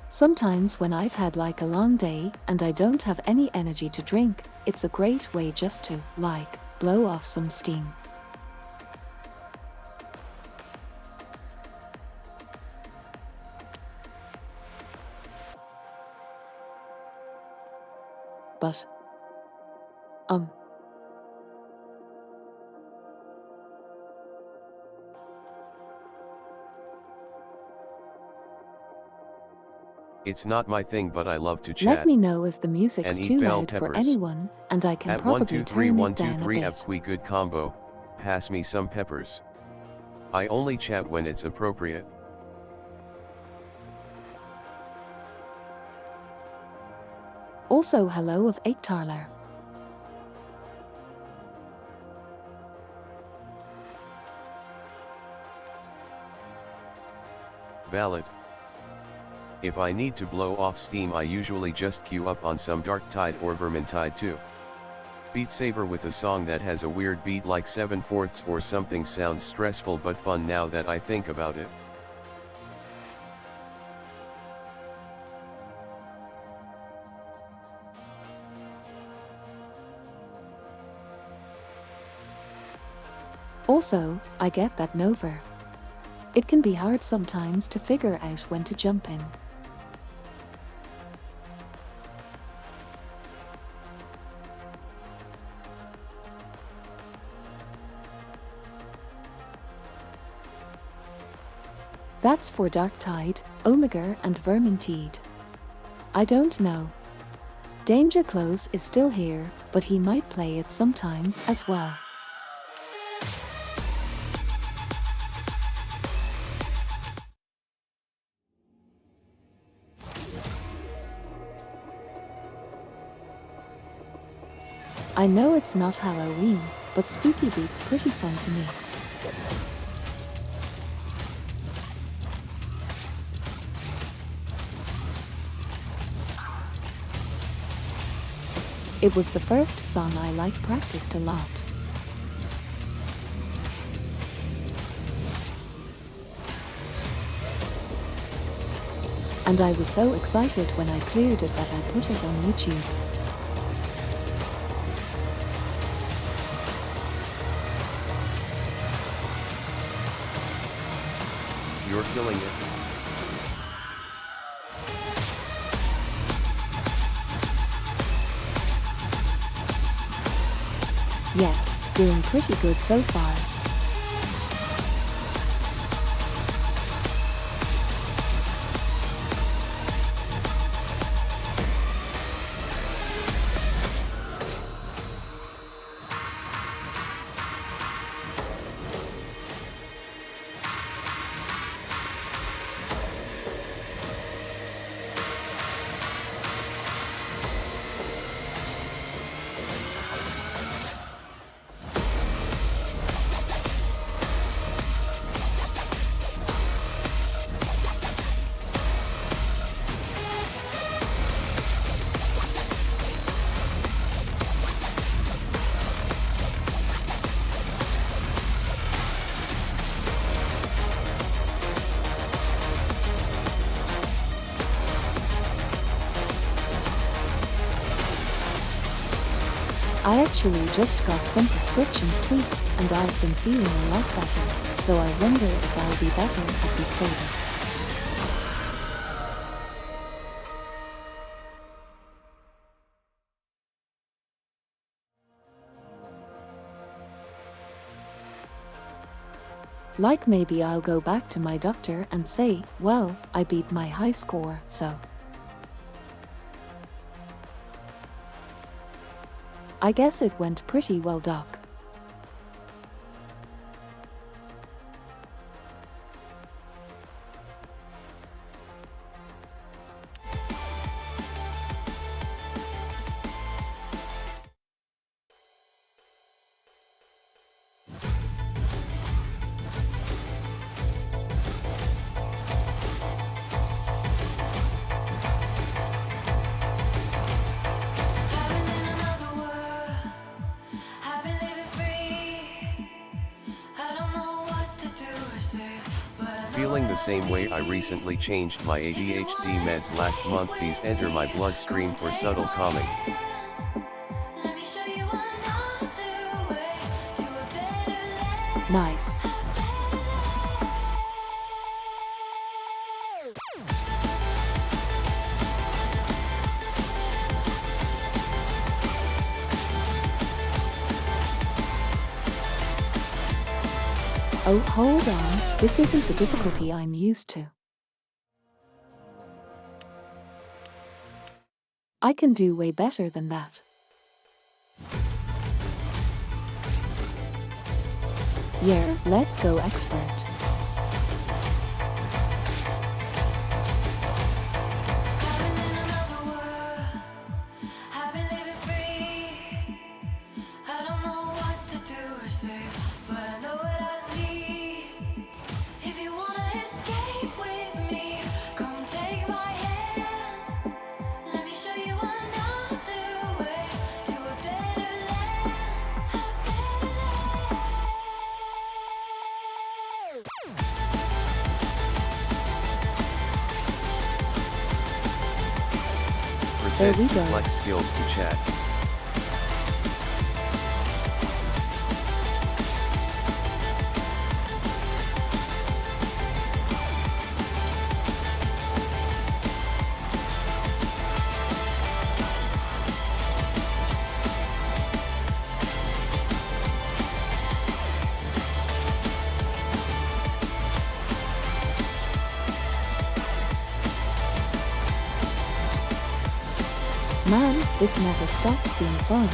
Sometimes when I've had like a long day and I don't have any energy to drink, it's a great way just to, like, blow off some steam. But, It's not my thing, but I love to chat. Let me know if the music's and eat too bell loud for peppers. anyone, and I can At probably turn it down a 1 2 3 bit. FQ good combo, pass me some peppers. I only chat when it's appropriate. Also hello of Eichtarler. Valid. If I need to blow off steam, I usually just queue up on some Dark Tide or Vermintide too. Beatsaber with a song that has a weird beat like 7/4 or something sounds stressful but fun now that I think about it. Also, I get that Nova. It can be hard sometimes to figure out when to jump in. That's for Dark Tide, Omega and Vermintide. I don't know. Danger Close is still here, but he might play it sometimes as well. I know it's not Halloween, but Spooky Beat's pretty fun to me. It was the first song I practiced a lot. And I was so excited when I cleared it that I put it on YouTube. You're killing it. Yeah, doing pretty good so far. I actually just got some prescriptions tweaked and I've been feeling a lot better, so I wonder if I'll be better at beatsaber. Like maybe I'll go back to my doctor and say, well, I beat my high score, so. I guess it went pretty well, doc. Feeling the same way. I recently changed my ADHD meds last month. These enter my bloodstream for subtle calming. Nice. Oh, hold on, this isn't the difficulty I'm used to. I can do way better than that. Yeah, let's go, expert. There we go. Flex skills to chat. Man, this never stops being fun.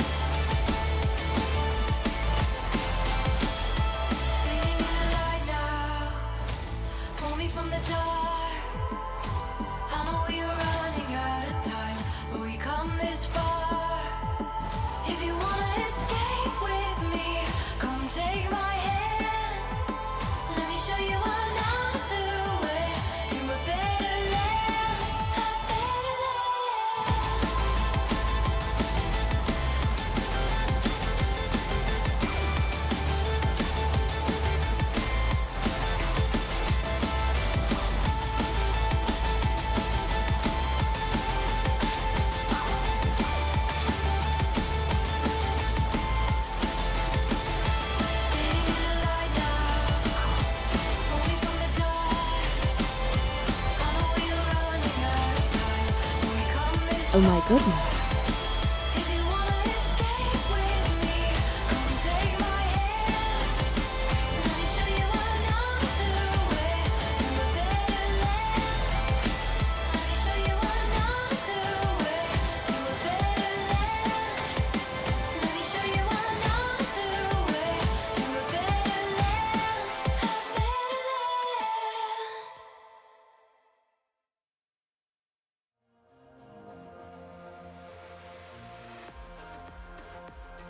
Oh my goodness.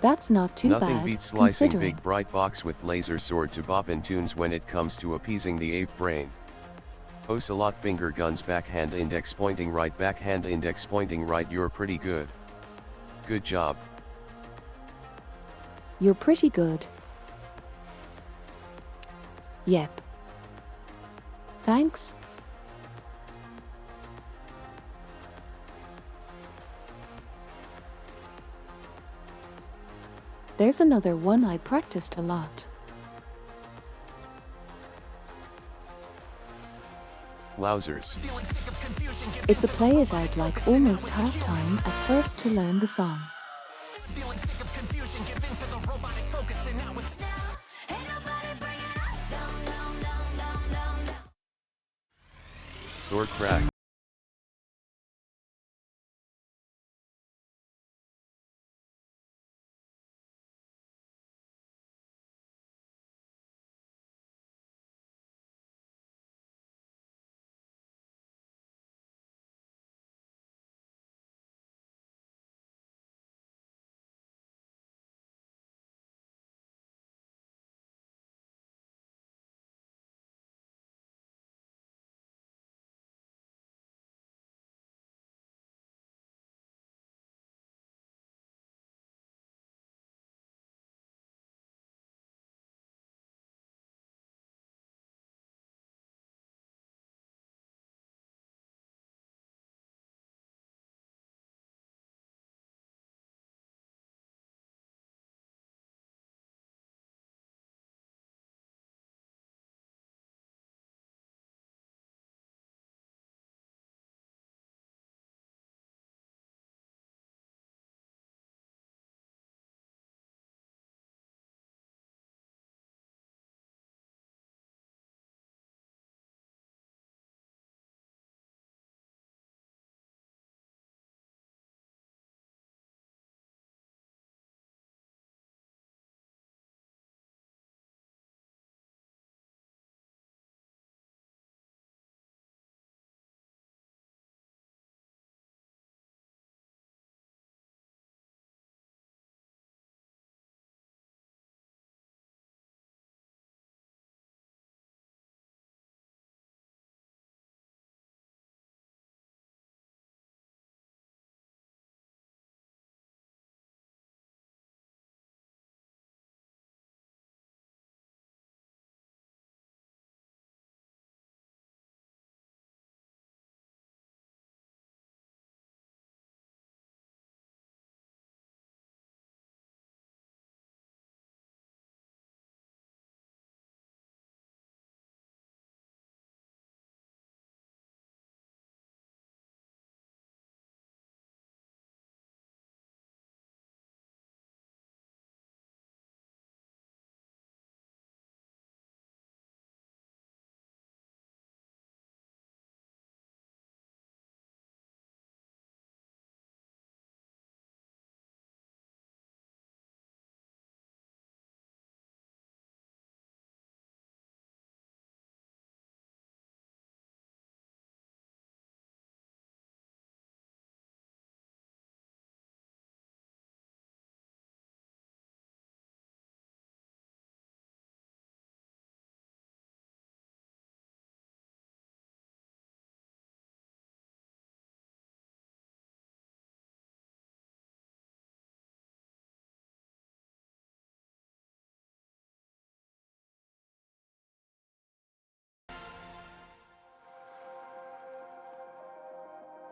That's not too bad. Nothing beats slicing big bright box with laser sword to bop in tunes when it comes to appeasing the ape brain. Ocelot finger guns backhand index pointing right, backhand index pointing right. You're pretty good. Good job. You're pretty good. Yep. Thanks. There's another one I practiced a lot. Wowzers. It's a play it out like almost half-time at first to learn the song. Door crack.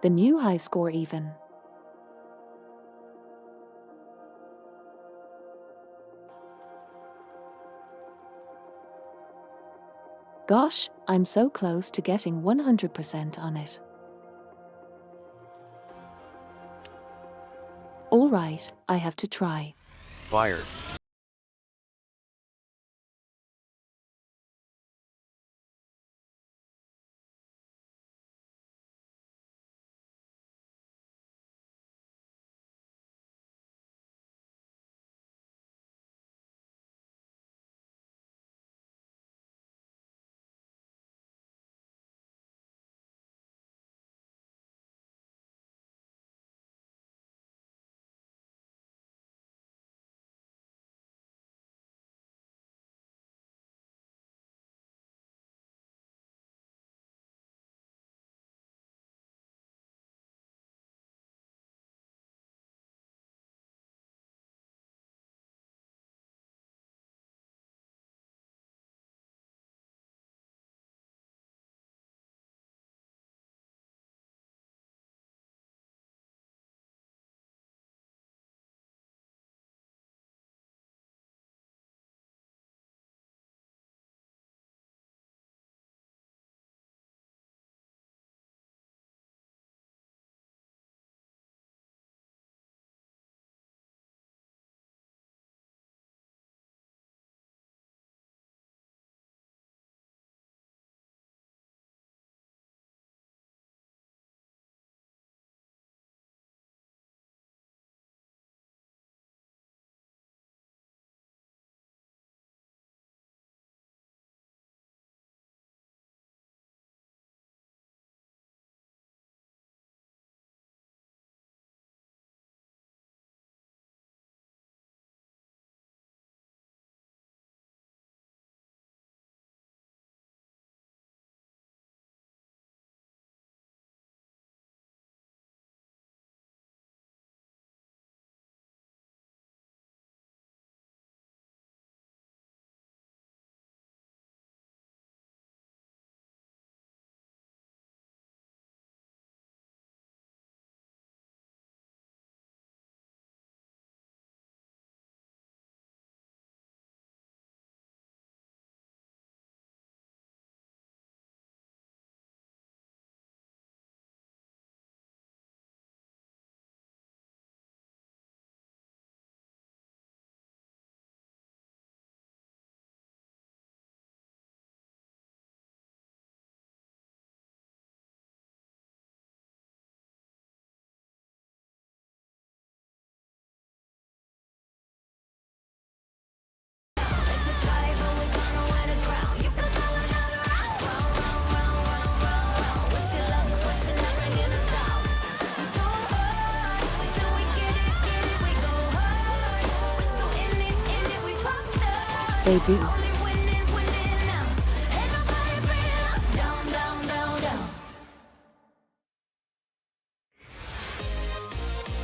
The new high score even. Gosh, I'm so close to getting 100% on it. All right, I have to try. Fire. They do.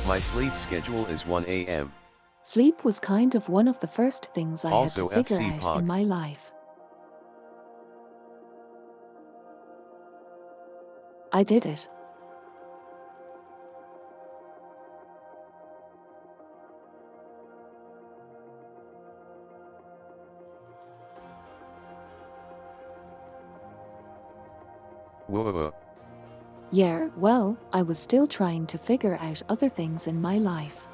My sleep schedule is 1 a.m. Sleep was kind of one of the first things I Also had to figure FC out Pog. in my life. I did it. Whoa. Yeah, well, I was still trying to figure out other things in my life.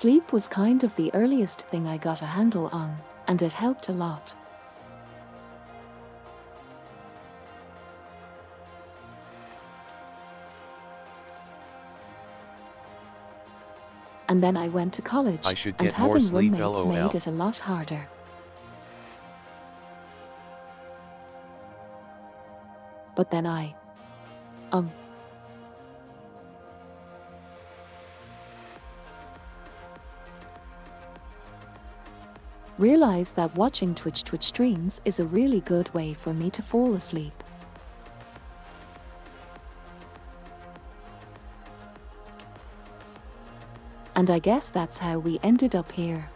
Sleep was kind of the earliest thing I got a handle on, and it helped a lot. And then I went to college, I should and get more having sleep, roommates LOL. made it a lot harder. But then I realized that watching Twitch streams is a really good way for me to fall asleep. And I guess that's how we ended up here.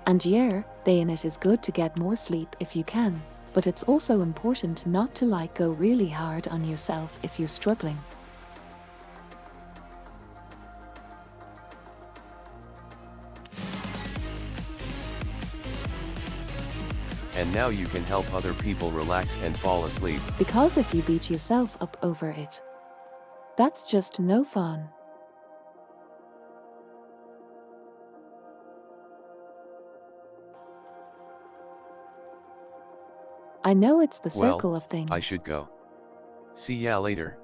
And yeah, then it is good to get more sleep if you can, but it's also important not to go really hard on yourself if you're struggling. And now you can help other people relax and fall asleep. Because if you beat yourself up over it, that's just no fun. I know it's the circle of things. I should go. See ya later.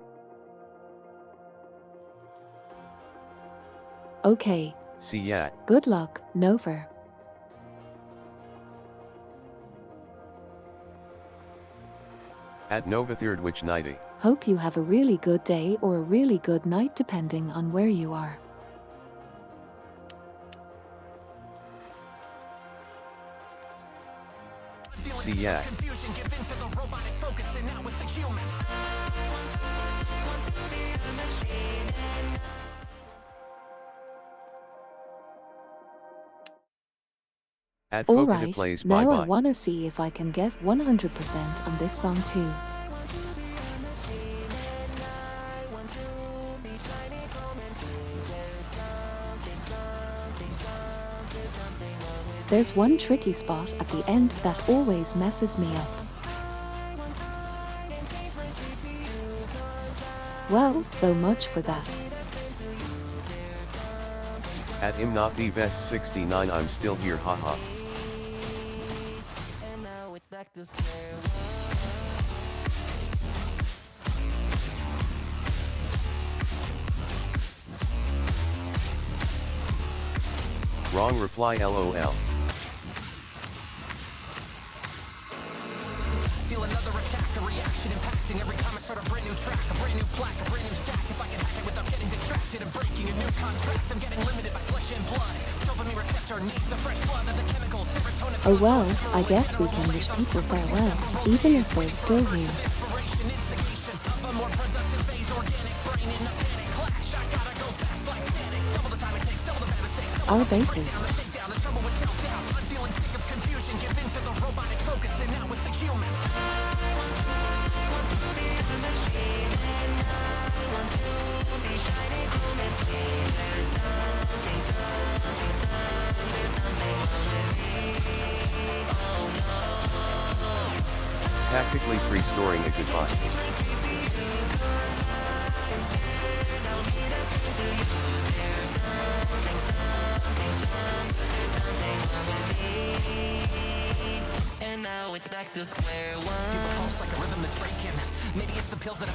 Okay. See ya. Good luck, Nova. At Nova Third Witch Nighty. Hope you have a really good day or a really good night depending on where you are. See ya. At Alright, Plays now bye-bye. I wanna see if I can get 100% on this song too. There's one tricky spot at the end that always messes me up. Well, so much for that. At imnotthebest69 I'm still here, haha. Wrong reply, LOL. Feel another attack, a reaction impacting every time I start a brand new track, a brand new plaque, a brand new stack. If I can hack it without getting distracted and breaking a new contract, I'm getting limited by flesh and blood. Dopamine receptor needs a fresh flood of the chemicals, serotonin. Oh well, I guess we can wish people farewell, even if they're still here. Our bases. Tactically pre-storing a goodbye.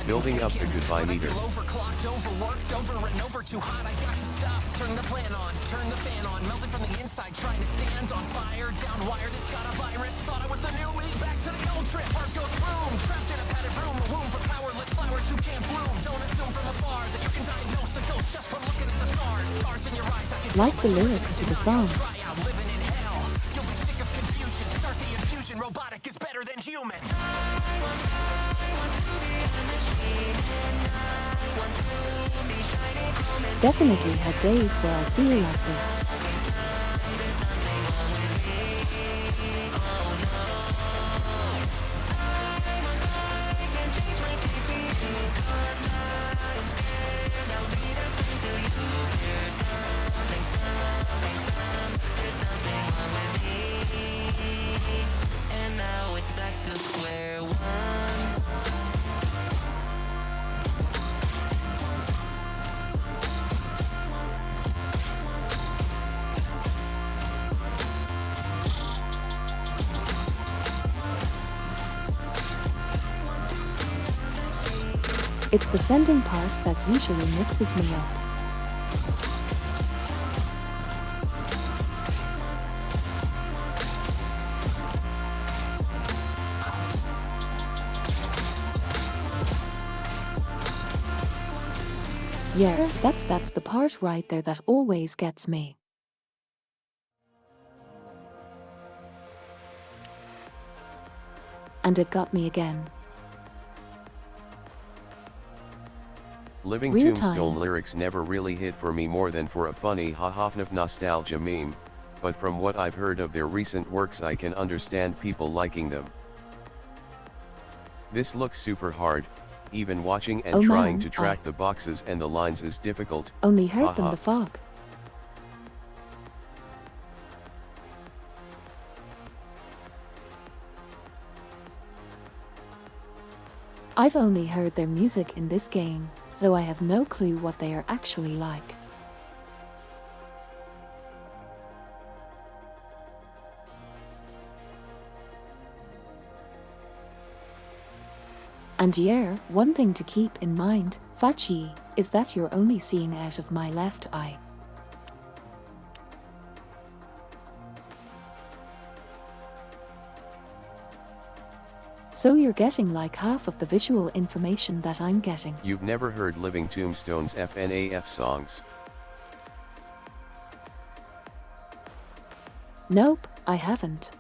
Building up the goodbye meter. Overclocked, overworked, over and over, too hot, I got to stop. Turn the plan on, turn the fan on, melting from the inside, trying to stand on fire. Down wires, it's got a virus. Thought I was the new me, back to the old trip. Heart goes boom, trapped in a padded room, a womb for powerless flowers who can't bloom. Don't assume from afar that you can diagnose a ghost just from looking at the stars. Stars in your eyes, I can Like the lyrics to the song. try out living in hell. You'll be sick of confusion. Start the infusion. Robotic is better than human. Definitely had days where I feel like this. And now it's back to square one. It's the sending part that usually mixes me up. Yeah, that's the part right there that always gets me. And it got me again. Living Real Tombstone time. lyrics never really hit for me more than for a funny ha-ha nostalgia meme, but from what I've heard of their recent works I can understand people liking them. This looks super hard, even watching and Oh trying man, to track the boxes and the lines is difficult. Only heard them Haha. the fog. I've only heard their music in this game, so I have no clue what they are actually like. And yeah, one thing to keep in mind, Fachi, is that you're only seeing out of my left eye. So you're getting like half of the visual information that I'm getting. You've never heard Living Tombstone's FNAF songs. Nope, I haven't.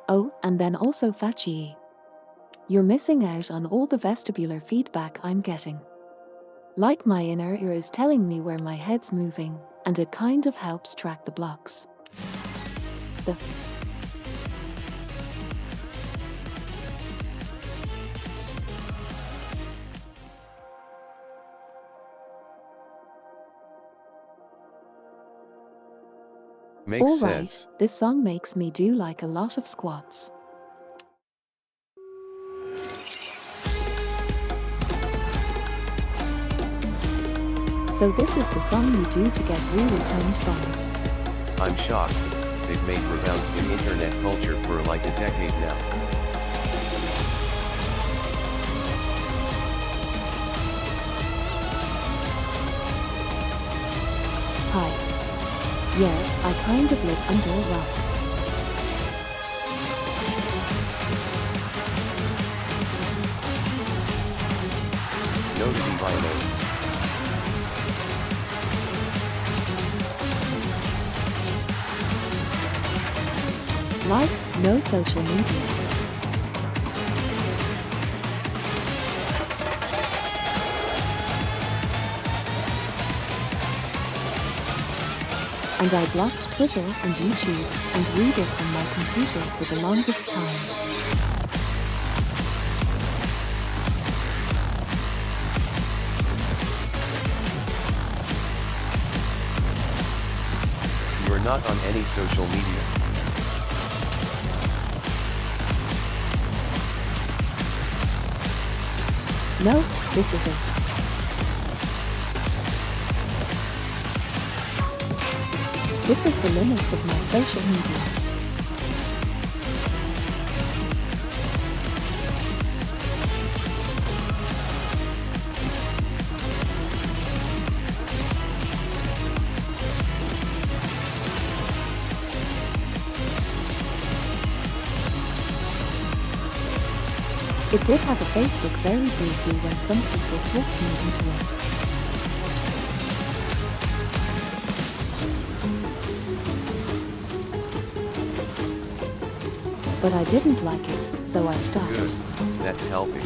Oh, and then also Fachi. You're missing out on all the vestibular feedback I'm getting. Like my inner ear is telling me where my head's moving, and it kind of helps track the blocks. The Makes Alright, sense. this song makes me do like a lot of squats. So this is the song you do to get really toned buns. I'm shocked, they've made rebounds in internet culture for like a decade now. Hi. Yeah, I kind of live under a rock. Notity violin. Like, no social media. And I blocked Twitter and YouTube and read it on my computer for the longest time. You're You're not on any social media. No, this is it. This is the limits of my social media. It did have a Facebook very briefly when some people talked me into it. But I didn't like it, so I stopped. Good. That's healthy.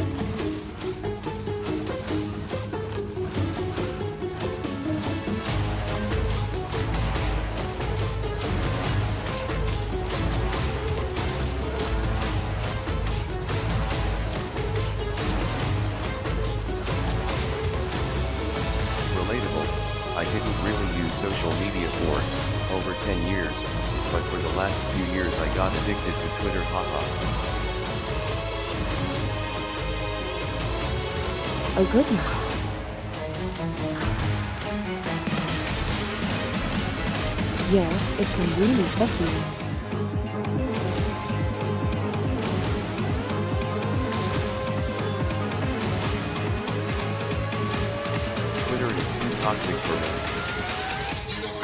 I didn't really use social media for over 10 years, but for the last few years I got addicted to Twitter, haha. Oh goodness. Yeah, it can really suck you in. Toxic for me.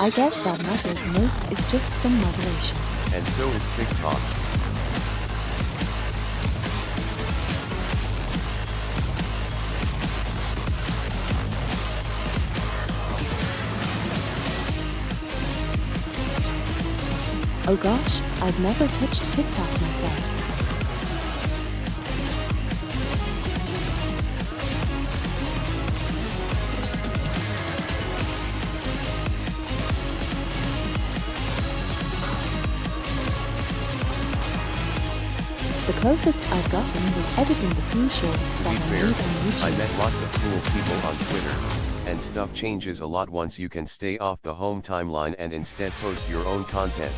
I guess that matters most is just some moderation. And so is TikTok. Oh gosh, I've never touched TikTok myself. The closest I've gotten was editing the few shorts that I made on YouTube. I met lots of cool people on Twitter, and stuff changes a lot once you can stay off the home timeline and instead post your own content.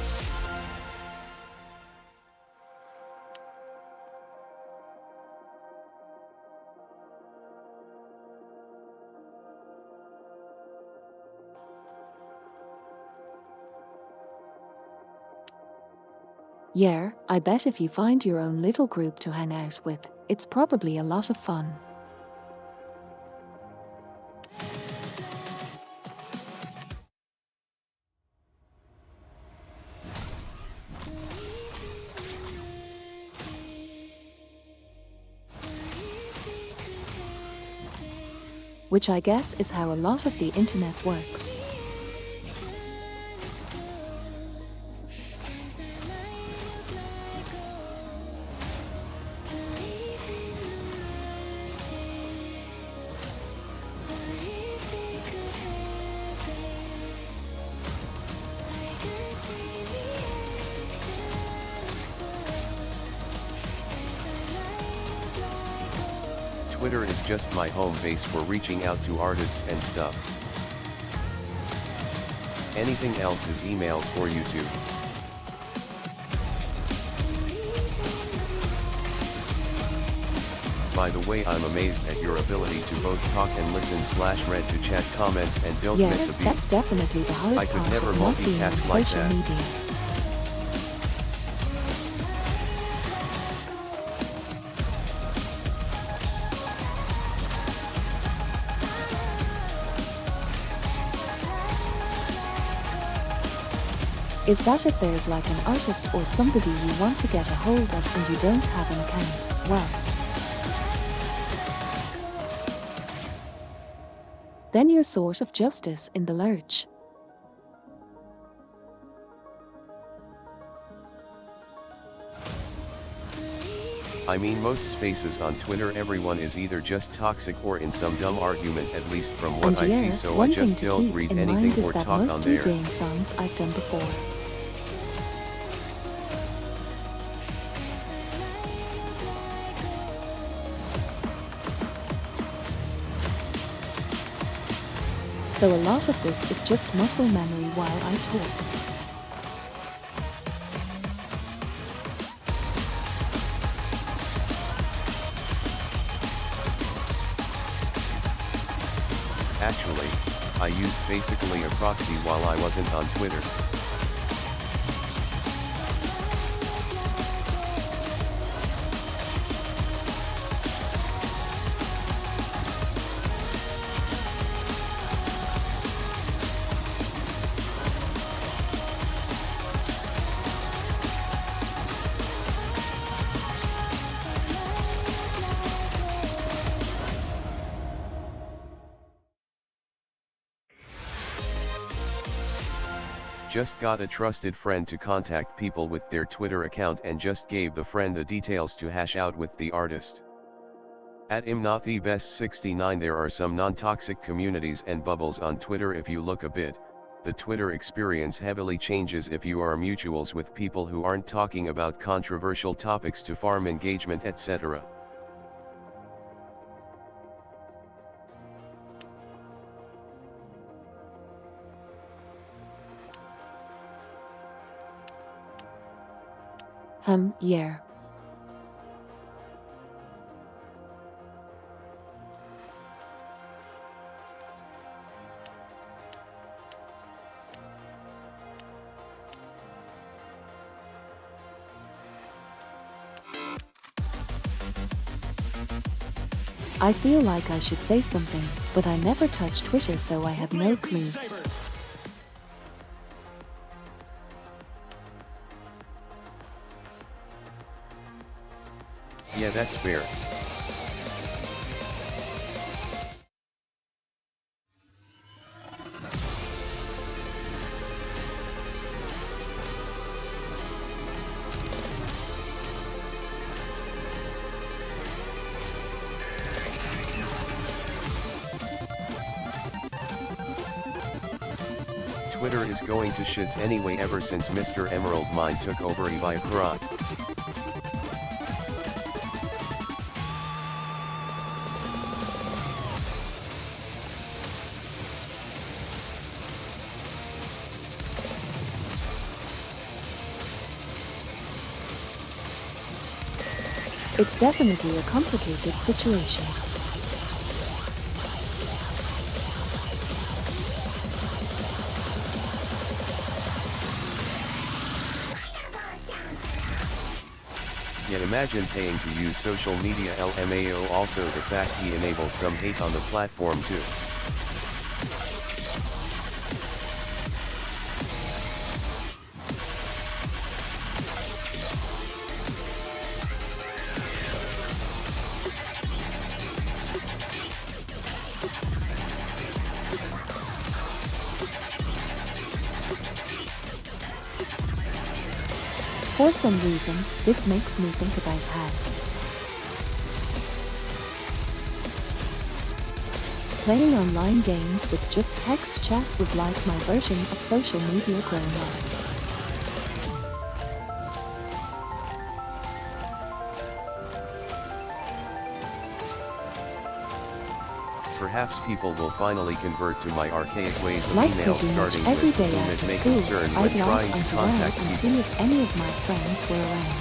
Yeah, I bet if you find your own little group to hang out with, it's probably a lot of fun. Which I guess is how a lot of the internet works. Twitter is just my home base for reaching out to artists and stuff. Anything else is emails or YouTube. By the way, I'm amazed at your ability to both talk and listen / read to chat comments and don't miss a beat. That's definitely the hard I could part never of not being on multitask like social that. media. Is that if there's like an artist or somebody you want to get a hold of and you don't have an account, well, then you're sort of justice in the lurch. I mean, most spaces on Twitter everyone is either just toxic or in some dumb argument, at least from what I see, so I just don't read anything or talk on there. Most DJing songs I've done before. So a lot of this is just muscle memory while I talk. I used basically a proxy while I wasn't on Twitter. Just got a trusted friend to contact people with their Twitter account and just gave the friend the details to hash out with the artist. At imnothebest69 there are some non-toxic communities and bubbles on Twitter. If you look a bit, the Twitter experience heavily changes if you are mutuals with people who aren't talking about controversial topics to farm engagement, etc. Yeah. I feel like I should say something, but I never touch Twitter, so I have no clue. Yeah, that's fair. Twitter is going to shits anyway ever since Mr. Emerald Mine took over Evi Karat. It's definitely a complicated situation. Yet imagine paying to use social media. LMAO. Also the fact he enables some hate on the platform too. For some reason, this makes me think about how playing online games with just text chat was like my version of social media growing up. Perhaps people will finally convert to my archaic ways of like emails, pretty much starting every with day whom it after may school, concern when I'd log trying to onto WoW contact and people. see if any of my friends were around.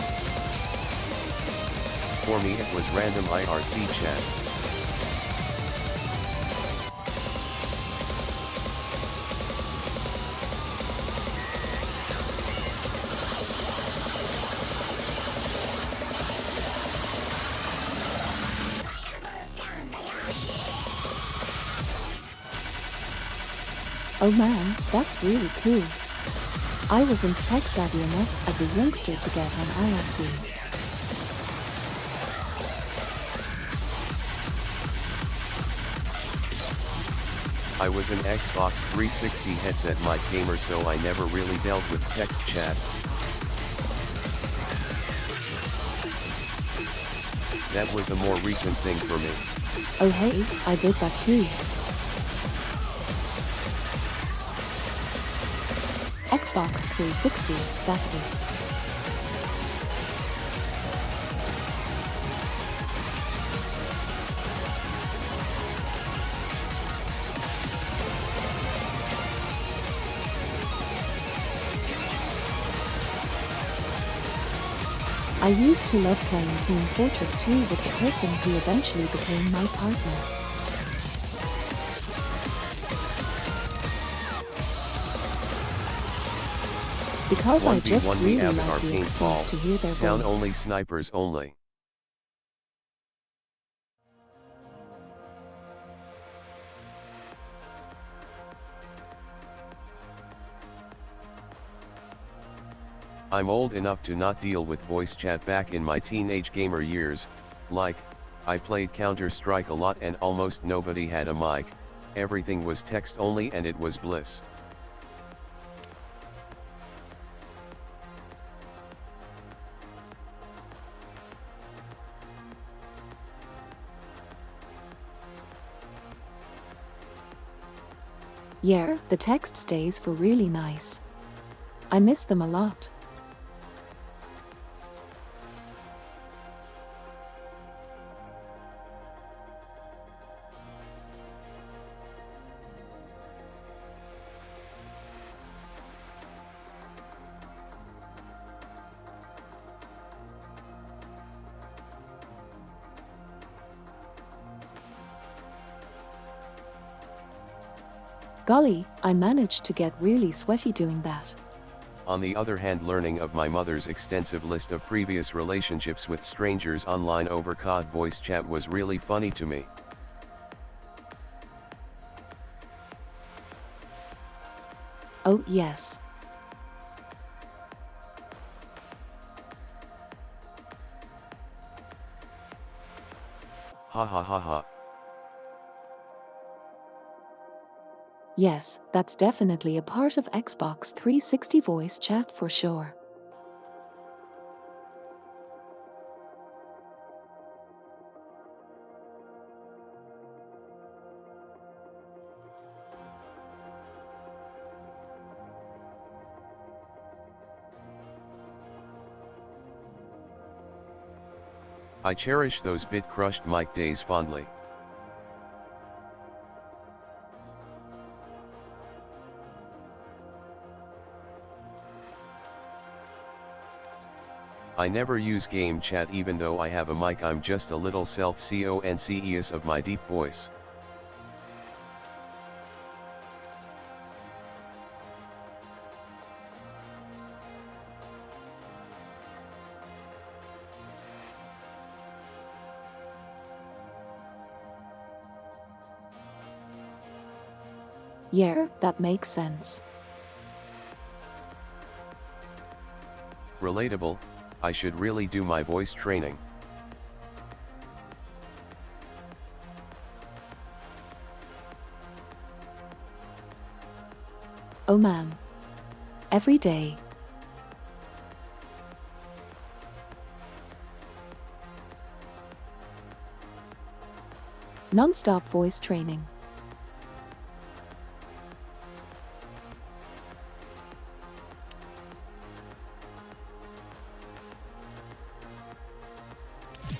For me it was random IRC chats. Oh man, that's really cool. I wasn't tech savvy enough as a youngster to get on IRC. I was an Xbox 360 headset mic gamer, so I never really dealt with text chat. That was a more recent thing for me. Oh hey, I did that too. Xbox 360, that is. I used to love playing Team Fortress 2 with the person who eventually became my partner. Because I just 1v1 really the like the arcane excuse fall, to hear their town voice. only, snipers only. I'm old enough to not deal with voice chat back in my teenage gamer years, like, I played Counter-Strike a lot and almost nobody had a mic, everything was text only and it was bliss. Yeah, the text stays for really nice. I miss them a lot. Golly, I managed to get really sweaty doing that. On the other hand, learning of my mother's extensive list of previous relationships with strangers online over COD voice chat was really funny to me. Oh, yes. Ha ha ha ha. Yes, that's definitely a part of Xbox 360 voice chat for sure. I cherish those bit-crushed mic days fondly. I never use game chat even though I have a mic. I'm just a little self-conscious of my deep voice. Yeah, that makes sense. Relatable, I should really do my voice training. Oh man. Every day. Non-stop voice training.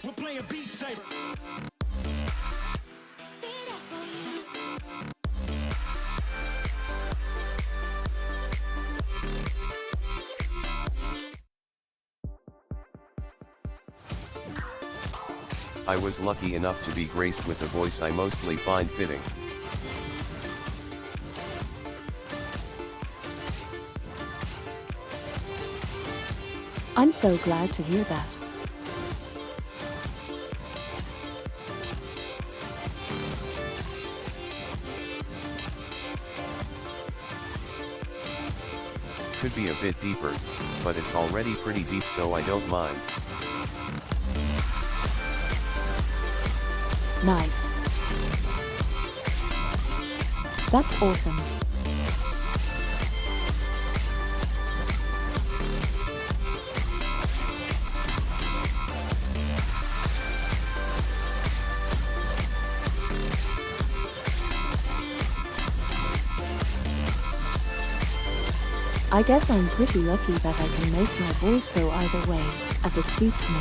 We're playing beatsaber. I was lucky enough to be graced with a voice I mostly find fitting. I'm so glad to hear that. Could be a bit deeper, but it's already pretty deep, so I don't mind. Nice. That's awesome. I guess I'm pretty lucky that I can make my voice go either way, as it suits me.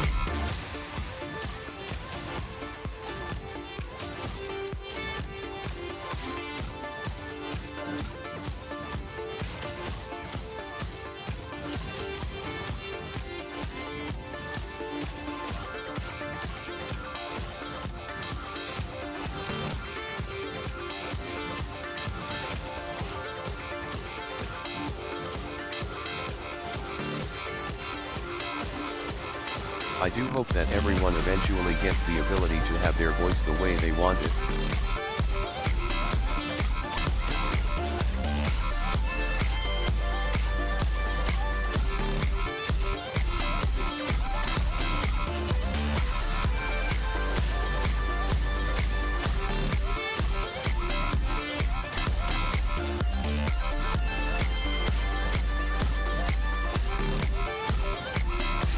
I do hope that everyone eventually gets the ability to have their voice the way they want it.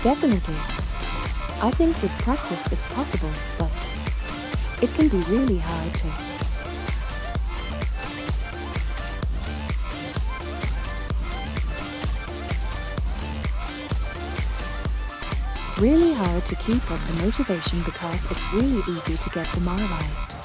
Definitely. I think with practice it's possible, but it can be really hard to. Really hard to keep up the motivation because it's really easy to get demoralized.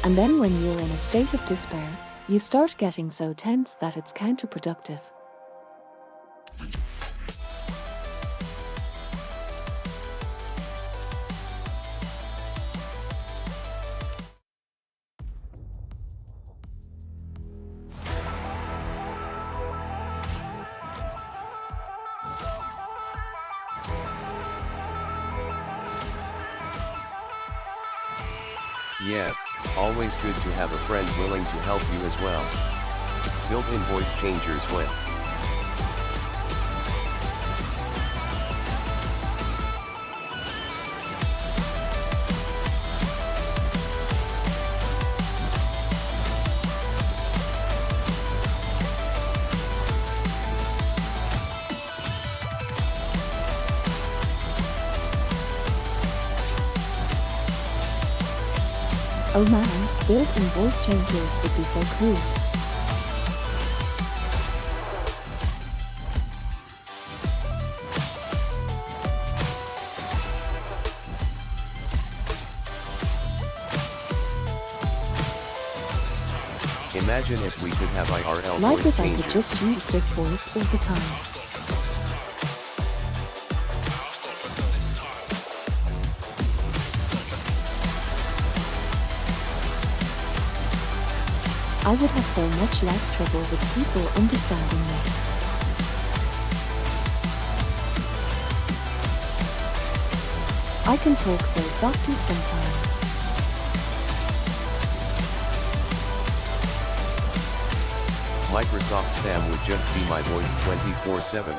And then when you're in a state of despair, you start getting so tense that it's counterproductive. Yeah, always good to have a friend willing to help you as well. Built-in voice changers when. Oh man, built-in voice changers would be so cool. Imagine if we could have IRL Like voice if I changers. could just use this voice all the time. I would have so much less trouble with people understanding me. I can talk so softly sometimes. Microsoft Sam would just be my voice 24/7.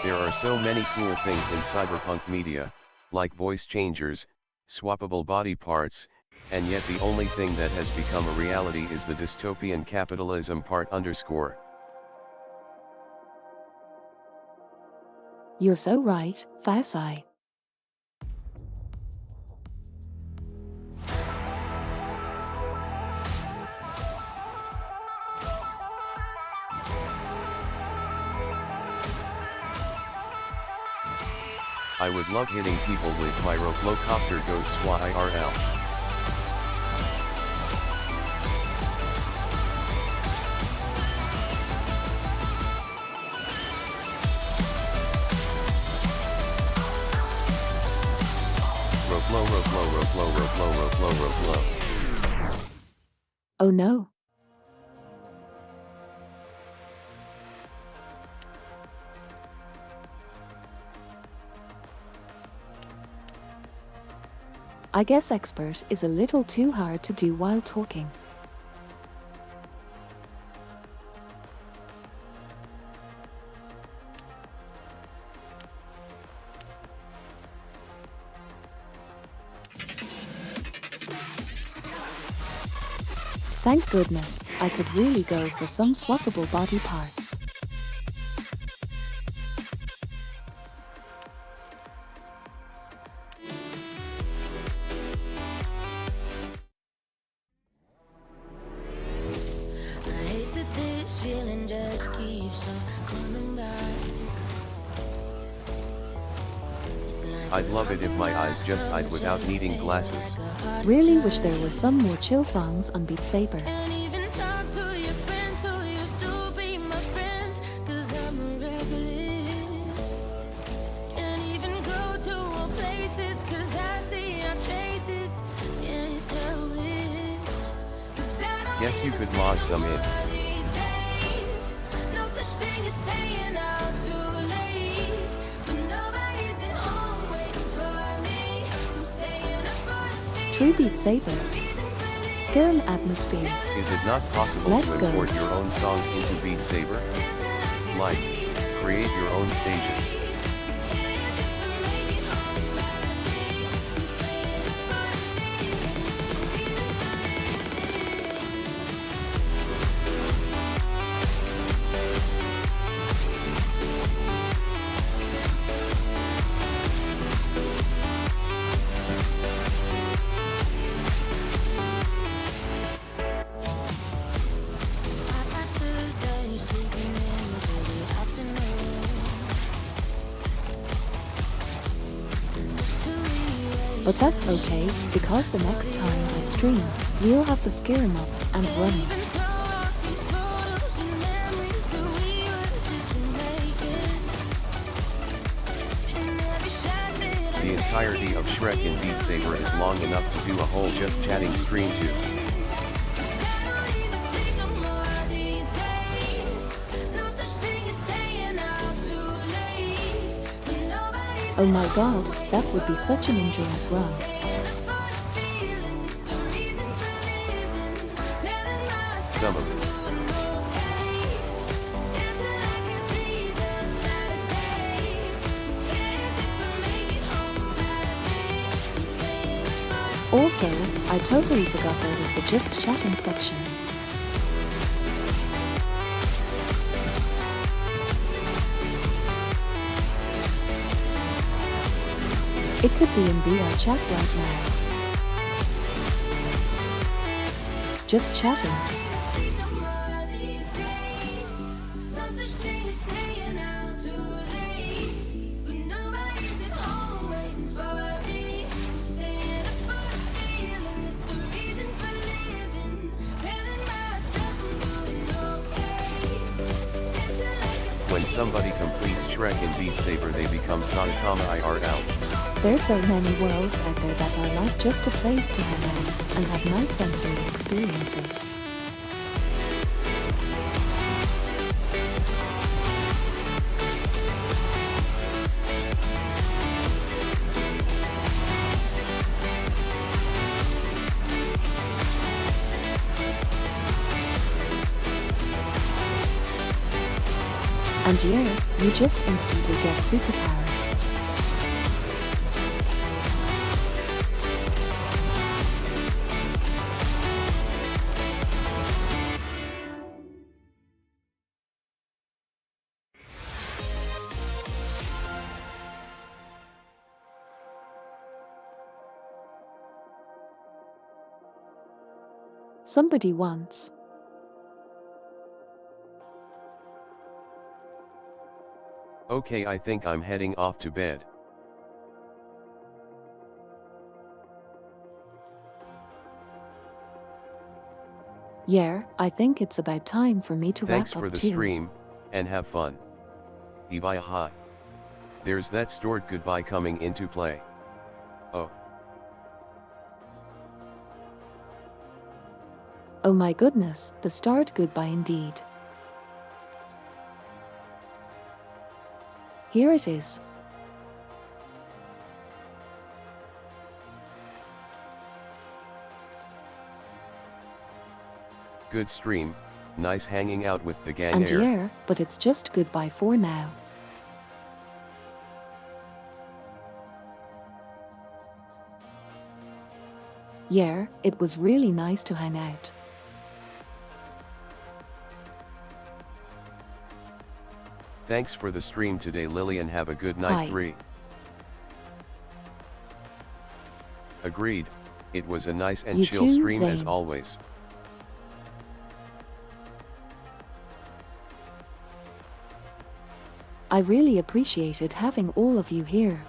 There are so many cool things in cyberpunk media, like voice changers, swappable body parts, and yet the only thing that has become a reality is the dystopian capitalism part underscore. You're so right, Farsai. I would love hitting people with my Robocopter goes SWA IRL. Roblo. Oh no. I guess expert is a little too hard to do while talking. Thank goodness, I could really go for some swappable body parts. I'd love it if my eyes just eyed without needing glasses. Really wish there were some more chill songs on Beat Saber. Guess you could mod some in. True beatsaber. Scare atmospheres. Is it not possible Let's to go. import your own songs into beatsaber? Like, create your own stages. But that's okay, because the next time I stream, we'll have the scare up and running. The entirety of Shrek in Beat Saber is long enough to do a whole just chatting stream too. Oh my god, that would be such an endurance run. Some of it. Also, I totally forgot there was the just chatting section. It could be in VR chat right now. Just chatting. When somebody completes Shrek in Beat Saber, they become Saitama IRL. There's so many worlds out there that are like just a place to hang out and have nice sensory experiences. And yeah, you just instantly get superpowers. Somebody once. Okay, I think I'm heading off to bed. Yeah, I think it's about time for me to Thanks wrap for up the too. stream, and have fun. Evaya. There's that stored goodbye coming into play. Oh. Oh my goodness, the starred goodbye indeed. Here it is. Good stream, nice hanging out with the gang And air. yeah, but it's just goodbye for now. Yeah, it was really nice to hang out. Thanks for the stream today, Lily, and have a good night. Hi. 3. Agreed, it was a nice and You chill too, stream as Zane. always. I really appreciated having all of you here.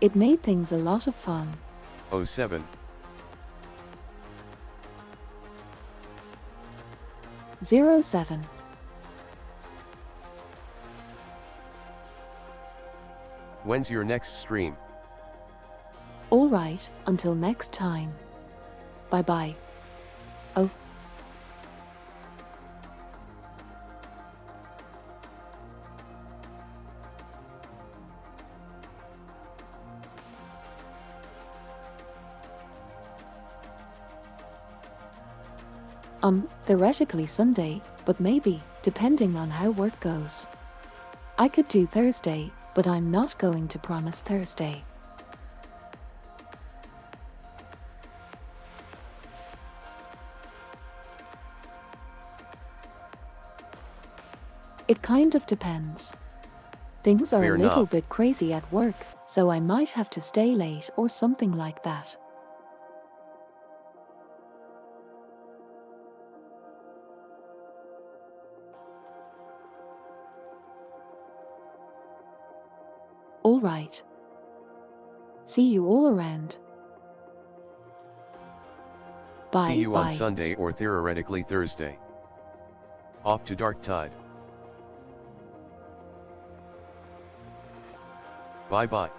It made things a lot of fun. 07. 07. When's your next stream? Alright, until next time. Bye bye. Oh. Theoretically Sunday, but maybe, depending on how work goes. I could do Thursday, but I'm not going to promise Thursday. It kind of depends. Things are Fair a little enough. bit crazy at work, so I might have to stay late or something like that. Alright. See you all around. Bye. See you bye. on Sunday or theoretically Thursday. Off to Dark Tide. Bye bye.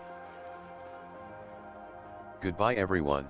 Goodbye everyone.